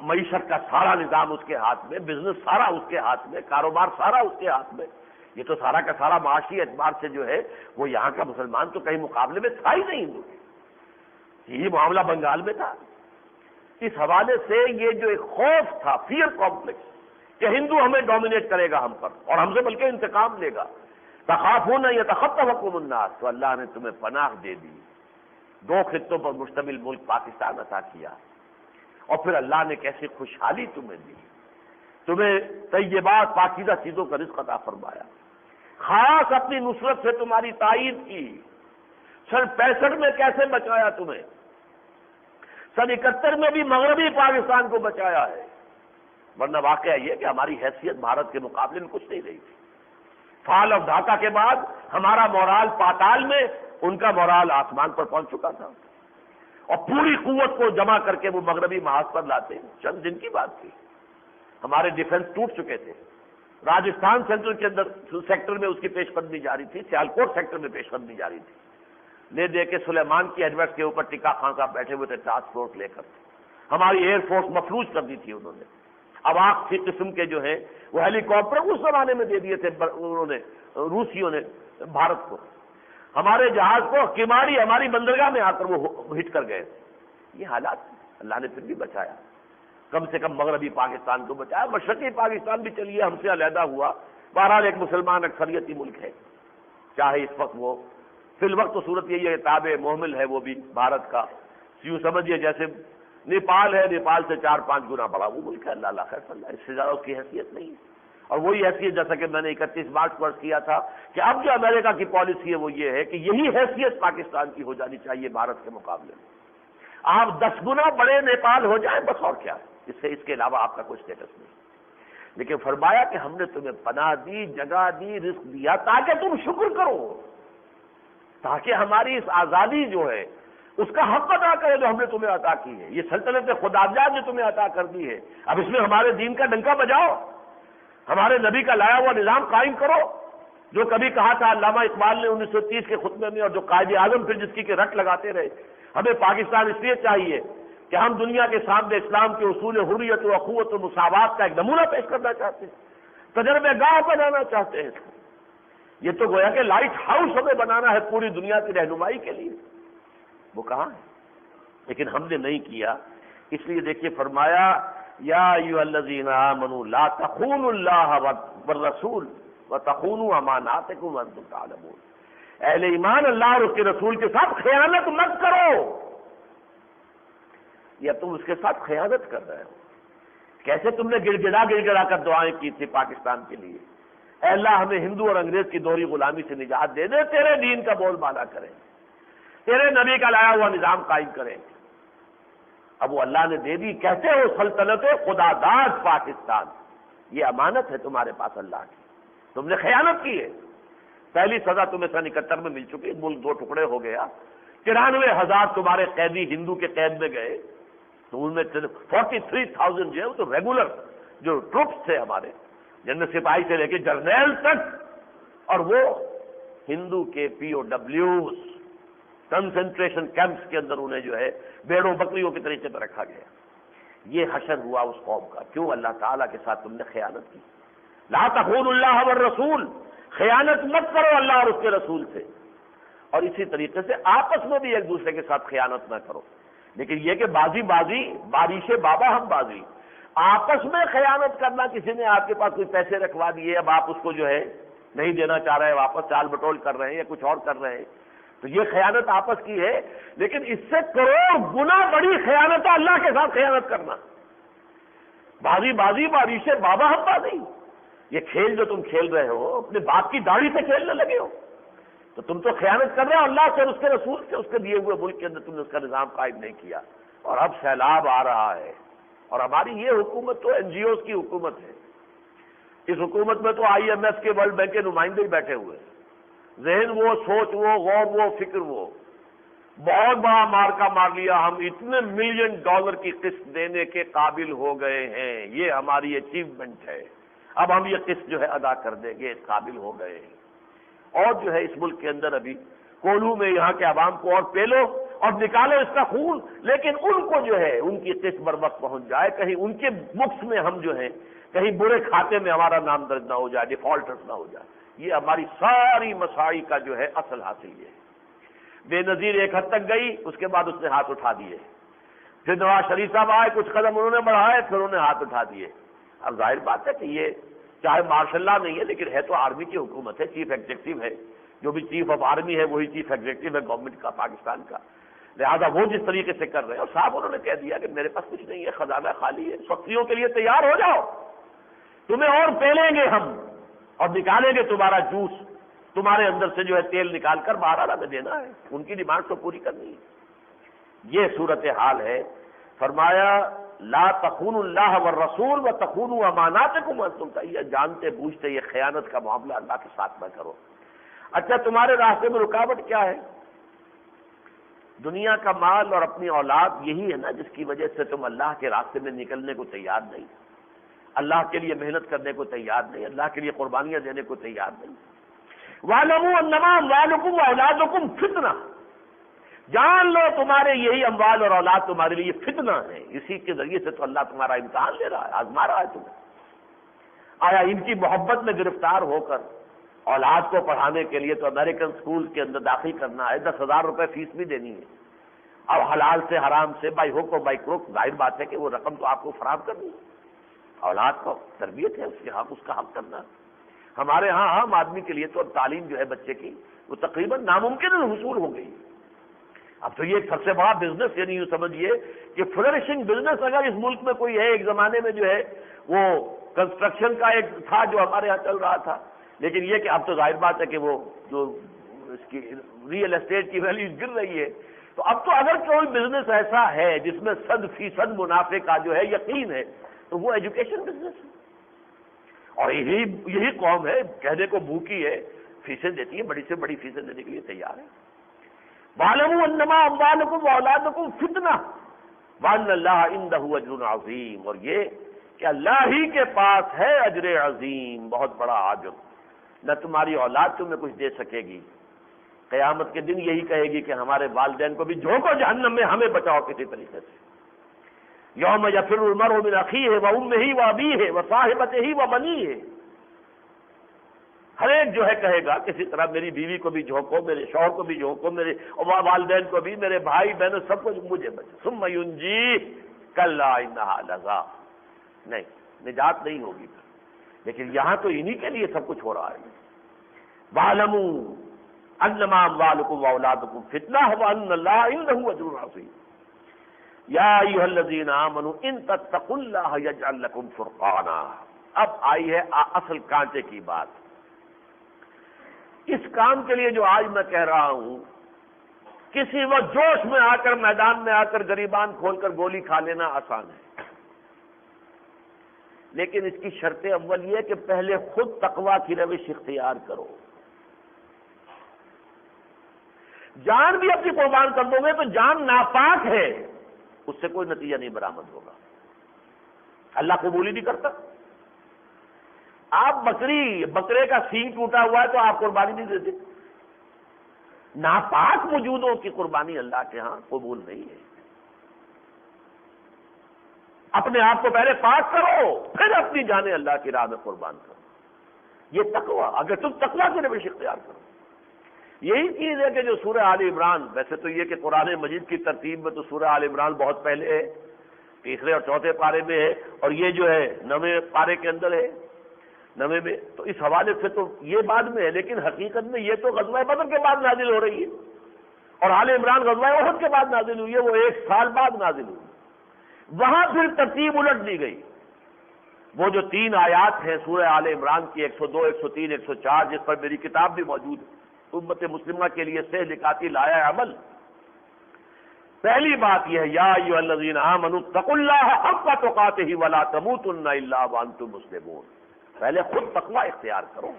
معیشت کا سارا نظام اس کے ہاتھ میں، بزنس سارا اس کے ہاتھ میں، کاروبار سارا اس کے ہاتھ میں، یہ تو سارا کا سارا معاشی اعتبار سے جو ہے وہ یہاں کا مسلمان تو کہیں مقابلے میں تھا ہی نہیں ہندو کے۔ یہ معاملہ بنگال میں تھا۔ اس حوالے سے یہ جو ایک خوف تھا، فیئر کمپلیکس، کہ ہندو ہمیں ڈومینیٹ کرے گا ہم پر اور ہم سے بلکہ انتقام لے گا، تخافون یتخطفکم الناس، تو اللہ نے تمہیں پناہ دے دی، 2 خطوں پر مشتمل ملک پاکستان عطا کیا، اور پھر اللہ نے کیسی خوشحالی تمہیں دی، تمہیں طیبات پاکیزہ چیزوں کا رزق عطا فرمایا، خاص اپنی نصرت سے تمہاری تائید کی، سن 65 میں کیسے بچایا تمہیں، سن 71 میں بھی مغربی پاکستان کو بچایا ہے، ورنہ واقعہ یہ کہ ہماری حیثیت بھارت کے مقابلے میں کچھ نہیں رہی تھی۔ فال آف ڈھاکہ کے بعد ہمارا مورال پاتال میں، ان کا مورال آسمان پر پہنچ چکا تھا، اور پوری قوت کو جمع کر کے وہ مغربی محاذ پر لاتے، چند دن کی بات تھی۔ ہمارے ڈیفنس ٹوٹ چکے تھے، راجستھان سینٹرل کے اندر سیکٹر میں اس کی پیش قدمی جاری تھی، سیالکوٹ سیکٹر میں پیش قدمی جاری تھی، لے دے کے سلیمان کی ایڈورس کے اوپر ٹکا خان صاحب بیٹھے ہوئے تھے ٹاسک فورس لے کر، ہماری ایئر فورس مفلوج کر دی تھی انہوں نے۔ اب آخری قسم کے جو ہیں وہ ہیلی کاپٹر اس زمانے میں دے دیے تھے انہوں نے، روسیوں نے بھارت کو، ہمارے جہاز کو کماڑی ہماری بندرگاہ میں آ کر وہ ہٹ کر گئے۔ یہ حالات اللہ نے پھر بھی بچایا، کم سے کم مغربی پاکستان کو بچایا، مشرقی پاکستان بھی چلیے ہم سے علیحدہ ہوا، بہرحال ایک مسلمان اکثریتی ملک ہے، چاہے اس وقت وہ فی الوقت تو صورت یہی ہے تابع محمل ہے وہ بھی بھارت کا، یوں سمجھیے جیسے نیپال ہے، نیپال سے 4-5 گنا بڑا وہ ملک ہے، اللہ خیر صلی اللہ، اس سے زیادہ اس کی حیثیت نہیں ہے۔ اور وہی حیثیت جیسا کہ میں نے 31 مارچ کو عرض کیا تھا کہ اب جو امریکہ کی پالیسی ہے وہ یہ ہے کہ یہی حیثیت پاکستان کی ہو جانی چاہیے بھارت کے مقابلے میں، آپ 10 گنا بڑے نیپال ہو جائیں بس، اور کیا ہے، اس کے علاوہ آپ کا کوئی اسٹیٹس نہیں۔ لیکن فرمایا کہ ہم نے تمہیں پناہ دی، جگہ دی، رزق دیا تاکہ تم شکر کرو، تاکہ ہماری اس آزادی جو ہے اس کا حق ادا کرے جو ہم نے تمہیں عطا کی ہے، یہ سلطنت خداجات جو تمہیں عطا کر دی ہے، اب اس میں ہمارے دین کا ڈنکا بجاؤ، ہمارے نبی کا لایا ہوا نظام قائم کرو، جو کبھی کہا تھا علامہ اقبال نے 1930 کے خطبے میں، اور جو قائد اعظم پھر جس کی کہ رٹ لگاتے رہے، ہمیں پاکستان اس لیے چاہیے کہ ہم دنیا کے سامنے اسلام کے اصول حریت و اخوت و مساوات کا ایک نمونہ پیش کرنا چاہتے ہیں، تجربہ گاہ بنانا چاہتے ہیں، یہ تو گویا کہ لائٹ ہاؤس ہمیں بنانا ہے پوری دنیا کی رہنمائی کے لیے، وہ کہاں ہے؟ لیکن ہم نے نہیں کیا، اس لیے دیکھیے فرمایا یا ایھا الذین آمنوا لا تخونوا اللہ والرسول وتخونوا اماناتکم وانتم تعلمون، اہل ایمان اللہ اور اس کے رسول کے ساتھ خیانت مت کرو، یا تم اس کے ساتھ خیانت کر رہے ہو۔ کیسے تم نے گڑ گڑا کر دعائیں کی تھی پاکستان کے لیے، اے اللہ ہمیں ہندو اور انگریز کی دوہری غلامی سے نجات دے دے، تیرے دین کا بول بالا کریں، تیرے نبی کا لایا ہوا نظام قائم کریں۔ اب وہ اللہ نے دے دی، کہتے ہو سلطنت خدا داد پاکستان، یہ امانت ہے تمہارے پاس اللہ کی، تم نے خیانت کی ہے۔ پہلی سزا تمہیں سن 71 میں مل چکی، ملک 2 ٹکڑے ہو گیا، 93,000 تمہارے قیدی ہندو کے قید میں گئے، تو ان میں 43,000 جو ہے وہ تو ریگولر جو ٹروپس تھے ہمارے، جن سپاہی سے لے کے جرنیل تک، اور وہ ہندو کے POWs کنسنٹریشن کیمپس کے اندر انہیں جو ہے بیڑوں بکریوں کے طریقے پر رکھا گیا۔ یہ حشر ہوا اس قوم کا، کیوں؟ اللہ تعالیٰ کے ساتھ تم نے خیانت کی۔ لا تخونوا اللہ والرسول، خیانت مت کرو اللہ اور اس کے رسول سے، اور اسی طریقے سے آپس میں بھی ایک دوسرے کے ساتھ خیانت نہ کرو۔ لیکن یہ کہ بازی بارش بابا ہم بازی، آپس میں خیانت کرنا، کسی نے آپ کے پاس کوئی پیسے رکھوا دیے، اب آپ اس کو جو ہے نہیں دینا چاہ رہے، واپس چال بٹول کر رہے ہیں یا کچھ اور کر رہے ہیں، تو یہ خیانت آپس کی ہے، لیکن اس سے کروڑ گنا بڑی خیانت ہے اللہ کے ساتھ خیانت کرنا۔ بازی بارش بابا ہم بازی، یہ کھیل جو تم کھیل رہے ہو اپنے باپ کی داڑھی سے کھیلنے لگے ہو، تو تم تو خیانت کر رہے ہو اللہ سے اور اس کے رسول سے، اس کے دیے ہوئے ملک کے اندر تم نے اس کا نظام قائم نہیں کیا، اور اب سیلاب آ رہا ہے، اور ہماری یہ حکومت تو NGOs کی حکومت ہے، اس حکومت میں تو IMF کے ورلڈ بینک کے نمائندے ہی بیٹھے ہوئے ہیں، ذہن وہ، سوچ وہ، غور وہ، فکر وہ، بہت بڑا مارکا مار لیا، ہم اتنے $1 ملین کی قسط دینے کے قابل ہو گئے ہیں، یہ ہماری اچیومنٹ ہے، اب ہم یہ قسط جو ہے ادا کر دیں گے، قابل ہو گئے ہیں۔ اور جو ہے اس ملک کے اندر ابھی کولو میں یہاں کے عوام کو اور پیلو اور نکالو اس کا خون، لیکن ان کو جو ہے ان کی قسط بر وقت پہنچ جائے، کہیں ان کے بکس میں ہم جو ہے کہیں برے کھاتے میں ہمارا نام درج نہ ہو جائے، ڈیفالٹرز نہ ہو جائے۔ یہ ہماری ساری مساعی کا جو ہے اصل حاصل یہ ہے۔ بے نظیر ایک حد تک گئی، اس کے بعد اس نے ہاتھ اٹھا دیے، پھر نواز شریف صاحب آئے، کچھ قدم انہوں نے بڑھائے، پھر انہوں نے ہاتھ اٹھا دیے۔ اب ظاہر بات ہے کہ یہ چاہے مارشل لا نہیں ہے لیکن ہے تو آرمی کی حکومت ہے، چیف ایگزیکٹو ہے، جو بھی چیف آف آرمی ہے وہی چیف ایگزیکٹو ہے گورنمنٹ کا پاکستان کا، لہذا وہ جس طریقے سے کر رہے ہیں، اور صاحب انہوں نے کہہ دیا کہ میرے پاس کچھ نہیں ہے، خزانہ خالی ہے، سختیوں کے لیے تیار ہو جاؤ، تمہیں اور پیلیں گے ہم اور نکالیں گے تمہارا جوس، تمہارے اندر سے جو ہے تیل نکال کر باہر ہمیں دینا ہے، ان کی ڈیمانڈ تو پوری کرنی ہے۔ یہ صورتحال ہے۔ فرمایا لا تخونوا اللہ والرسول وتخونوا اماناتکم وانتم تعلمون، جانتے بوجھتے یہ خیانت کا معاملہ اللہ کے ساتھ نہ کرو۔ اچھا تمہارے راستے میں رکاوٹ کیا ہے؟ دنیا کا مال اور اپنی اولاد یہی ہے نا جس کی وجہ سے تم اللہ کے راستے میں نکلنے کو تیار نہیں، اللہ کے لیے محنت کرنے کو تیار نہیں، اللہ کے لیے قربانیاں دینے کو تیار نہیں۔ وَاعْلَمُوا أَنَّمَا أَمْوَالُكُمْ وَأَوْلَادُكُمْ فِتْنَةٌ، جان لو تمہارے یہی اموال اور اولاد تمہارے لیے فتنہ ہے، اسی کے ذریعے سے تو اللہ تمہارا امتحان لے رہا ہے، آزما رہا ہے تمہیں۔ آیا ان کی محبت میں گرفتار ہو کر اولاد کو پڑھانے کے لیے تو امریکن اسکول کے اندر داخل کرنا ہے، 10,000 روپے فیس بھی دینی ہے، اور حلال سے حرام سے بائی ہک اور بائی کروک، ظاہر بات ہے کہ وہ رقم تو آپ کو فراہم کرنی ہے، اولاد کو تربیت ہے اس کے حق، اس کا حق کرنا۔ ہمارے ہاں عام آدمی کے لیے تو تعلیم جو ہے بچے کی وہ تقریباً ناممکن الحصول ہو گئی۔ اب تو یہ ایک سب سے بڑا بزنس، یعنی یوں سمجھیے کہ فلرشنگ بزنس اگر اس ملک میں کوئی ہے، ایک زمانے میں جو ہے وہ کنسٹرکشن کا ایک تھا جو ہمارے ہاں چل رہا تھا، لیکن یہ کہ اب تو ظاہر بات ہے کہ وہ جو اس کی ریئل اسٹیٹ کی ویلیو گر رہی ہے، تو اب تو اگر کوئی بزنس ایسا ہے جس میں 100% منافع کا جو ہے یقین ہے تو وہ ایجوکیشن بزنس ہے، اور یہی قوم ہے کہنے کو بھوکی ہے، فیسیں دیتی ہے، بڑی سے بڑی فیسیں دینے کے لیے تیار ہے۔ وَاعْلَمُوا أَنَّمَا أَمْوَالُكُمْ وَأَوْلَادُكُمْ فِتْنَةٌ وَأَنَّ اللَّهَ عِندَهُ أَجْرٌ عَظِيمٌ، اور یہ کہ اللہ ہی کے پاس ہے اجر عظیم، بہت بڑا اجر۔ نہ تمہاری اولاد تمہیں کچھ دے سکے گی، قیامت کے دن یہی کہے گی کہ ہمارے والدین کو بھی جھونکو جہنم میں، ہمیں بچاؤ کسی طریقے سے۔ یوم یفر المرء من اخیہ وامہ وابیہ وصاحبتہ وبنیہ، ہر ایک جو ہے کہے گا کسی طرح میری بیوی کو بھی جھونکو، میرے شوہر کو بھی جھونکو، میرے والدین کو بھی، میرے بھائی بہنوں سب کو مجھے بچو۔ ثم ینجیہ کلا انہا لظی، نہیں نجات نہیں ہوگی، لیکن یہاں تو انہی کے لیے سب کچھ ہو رہا ہے۔ وَاعْلَمُوا أَنَّمَا أَمْوَالُكُمْ وَأَوْلَادُكُمْ فِتْنَةٌ وَأَنَّ اللَّهَ عِندَهُ أَجْرٌ عَظِيمٌ۔ یا ایھا الذین آمنوا ان تتقوا اللہ یجعل لکم فرقانا۔ اب آئی ہے اصل کانٹے کی بات۔ اس کام کے لیے جو آج میں کہہ رہا ہوں، کسی وقت جوش میں آ کر میدان میں آ کر گریبان کھول کر گولی کھا لینا آسان ہے، لیکن اس کی شرط اول یہ کہ پہلے خود تقویٰ کی روش اختیار کرو۔ جان بھی اپنی قربان کر دو گے تو جان ناپاک ہے، اس سے کوئی نتیجہ نہیں برآمد ہوگا، اللہ قبول ہی نہیں کرتا۔ آپ بکرے کا سینگ ٹوٹا ہوا ہے تو آپ قربانی نہیں دیتے، ناپاک وجودوں کی قربانی اللہ کے ہاں قبول نہیں ہے۔ اپنے آپ کو پہلے پاک کرو، پھر اپنی جانیں اللہ کی راہ میں قربان کرو، یہ تقویٰ، اگر تم تقویٰ کی روش اختیار کرو۔ یہی چیز ہے کہ جو سورہ آل عمران، ویسے تو یہ کہ قرآن مجید کی ترتیب میں تو سورہ آل عمران بہت پہلے ہے، تیسرے اور چوتھے پارے میں ہے، اور یہ جو ہے 9ویں پارے کے اندر ہے، 9ویں میں، تو اس حوالے سے تو یہ بعد میں ہے، لیکن حقیقت میں یہ تو غزوہ بدر کے بعد نازل ہو رہی ہے، اور آل عمران غزوہ احد کے بعد نازل ہوئی ہے، وہ 1 سال بعد نازل ہوئی۔ وہاں پھر ترتیب الٹ دی گئی، وہ جو 3 آیات ہیں سورہ آل عمران کی 102 103 104 جس پر میری کتاب بھی موجود ہے، امت مسلمہ کے لیے سے لکھاتی لایا عمل۔ پہلی بات یہ ہے یا ایھا الذین آمنوا اتقوا اللہ حق تقاتہ ولا تموتن الا وانتم مسلمون، پہلے خود تقویٰ اختیار کرو،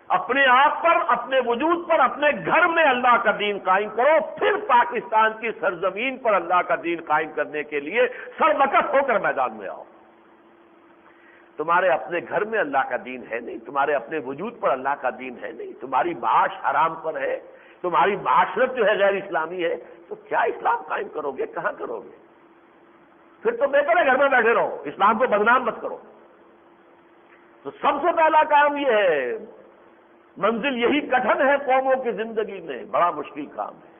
اپنے آپ پر، اپنے وجود پر، اپنے گھر میں اللہ کا دین قائم کرو، پھر پاکستان کی سرزمین پر اللہ کا دین قائم کرنے کے لیے سربکت ہو کر میدان میں آؤ۔ تمہارے اپنے گھر میں اللہ کا دین ہے نہیں، تمہارے اپنے وجود پر اللہ کا دین ہے نہیں، تمہاری معاش حرام پر ہے، تمہاری معاشرت جو ہے غیر اسلامی ہے، تو کیا اسلام قائم کرو گے؟ کہاں کرو گے؟ پھر تو بہتر ہے گھر میں بیٹھے رہو، اسلام کو بدنام مت کرو۔ تو سب سے پہلا کام یہ ہے، منزل یہی کٹھن ہے قوموں کی زندگی میں، بڑا مشکل کام ہے۔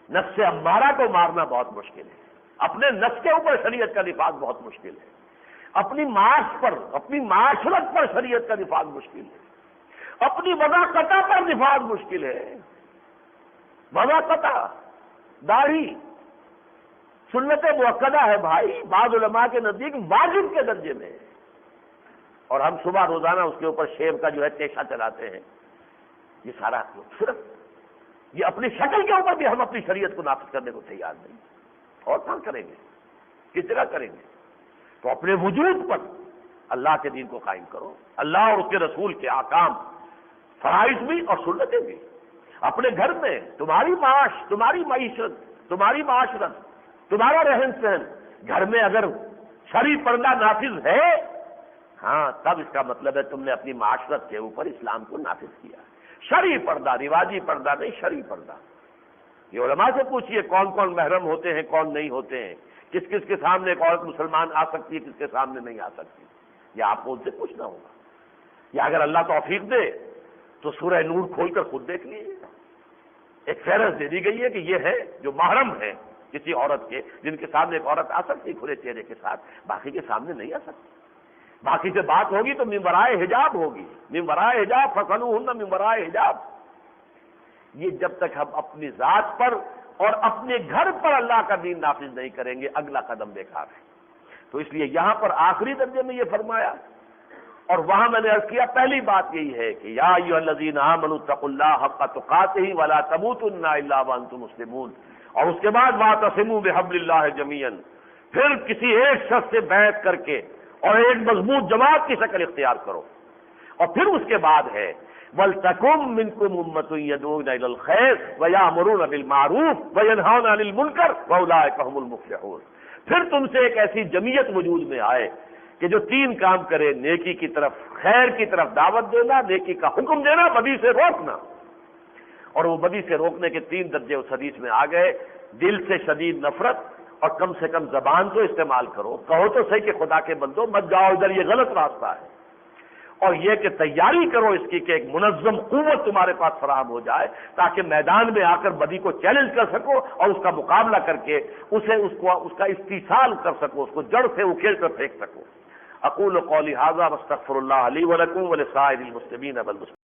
نفس امارہ کو مارنا بہت مشکل ہے، اپنے نفس کے اوپر شریعت کا نفاذ بہت مشکل ہے، اپنی معاش پر، اپنی معاشرت پر شریعت کا نفاذ مشکل ہے، اپنی وضاقتہ پر نفاذ مشکل ہے۔ وضاقتہ، داڑھی سنت مؤکدہ ہے بھائی، بعض علماء کے نزدیک واجب کے درجے میں ہے، اور ہم صبح روزانہ اس کے اوپر شیب کا جو ہے تیشہ چلاتے ہیں۔ یہ سارا صرف یہ اپنی شکل کے اوپر بھی ہم اپنی شریعت کو نافذ کرنے کو تیار نہیں، اور کہاں کریں گے؟ کس طرح کریں گے؟ تو اپنے وجود پر اللہ کے دین کو قائم کرو، اللہ اور اس کے رسول کے احکام، فرائض بھی اور سنتیں بھی۔ اپنے گھر میں تمہاری معاش، تمہاری معیشت، تمہاری معاشرت، تمہارا رہن سہن، گھر میں اگر شرعی پردہ نافذ ہے، ہاں تب اس کا مطلب ہے تم نے اپنی معاشرت کے اوپر اسلام کو نافذ کیا۔ شرعی پردہ، رواجی پردہ نہیں، شرعی پردہ۔ یہ علماء سے پوچھئے کون کون محرم ہوتے ہیں، کون نہیں ہوتے ہیں، کس کس کے سامنے ایک عورت مسلمان آ سکتی ہے، کس کے سامنے نہیں آ سکتی، یہ آپ کو ان سے پوچھنا ہوگا۔ یا اگر اللہ توفیق دے تو سورہ نور کھول کر خود دیکھ لیجیے، ایک فہرست دے دی گئی ہے کہ یہ ہے جو محرم ہے کسی عورت کے، جن کے سامنے ایک عورت آ سکتی کھلے چہرے کے ساتھ، باقی کے سامنے نہیں آ سکتی۔ باقی سے بات ہوگی تو من ورائے حجاب ہوگی، من ورائے حجاب فصلوہن من ورائے حجاب۔ یہ جب تک ہم اپنی ذات پر اور اپنے گھر پر اللہ کا دین نافذ نہیں کریں گے، اگلا قدم بیکار ہے۔ تو اس لیے یہاں پر آخری درجے میں یہ فرمایا، اور وہاں میں نے عرض کیا پہلی بات یہی ہے کہ یا ایھا الذین آمنوا اتقوا اللہ حق تقاتہ ولا تموتن الا وانتم مسلمون، اور اس کے بعد واعتصموا بحبل اللہ جمیعا، پھر کسی ایک شخص سے بیعت کر کے اور ایک مضبوط جماعت کی شکل اختیار کرو، اور پھر اس کے بعد ہے وَلْتَكُن مِّنكُمْ أُمَّةٌ يَدْعُونَ إِلَى الْخَيْرِ وَيَأْمُرُونَ بِالْمَعْرُوفِ وَيَنْهَوْنَ عَنِ الْمُنكَرِ وَأُولَٰئِكَ هُمُ الْمُفْلِحُونَ۔ پھر تم سے ایک ایسی جمعیت وجود میں آئے کہ جو تین کام کرے، نیکی کی طرف، خیر کی طرف دعوت دینا، نیکی کا حکم دینا، بدی سے روکنا۔ اور وہ بدی سے روکنے کے تین درجے اس حدیث میں آ گئے، دل سے شدید نفرت، اور کم سے کم زبان تو استعمال کرو، کہو تو صحیح کہ خدا کے بندو مت جاؤ ادھر، یہ غلط راستہ ہے، اور یہ کہ تیاری کرو اس کی کہ ایک منظم قوت تمہارے پاس فراہم ہو جائے تاکہ میدان میں آ کر بدی کو چیلنج کر سکو اور اس کا مقابلہ کر کے اس کا استیصال کر سکو، اس کو جڑ سے اکھیڑ کر پھینک سکو۔ اقول قولی ھذا واستغفر اللہ لی ولکم ولسائر المسلمین والمسلمات۔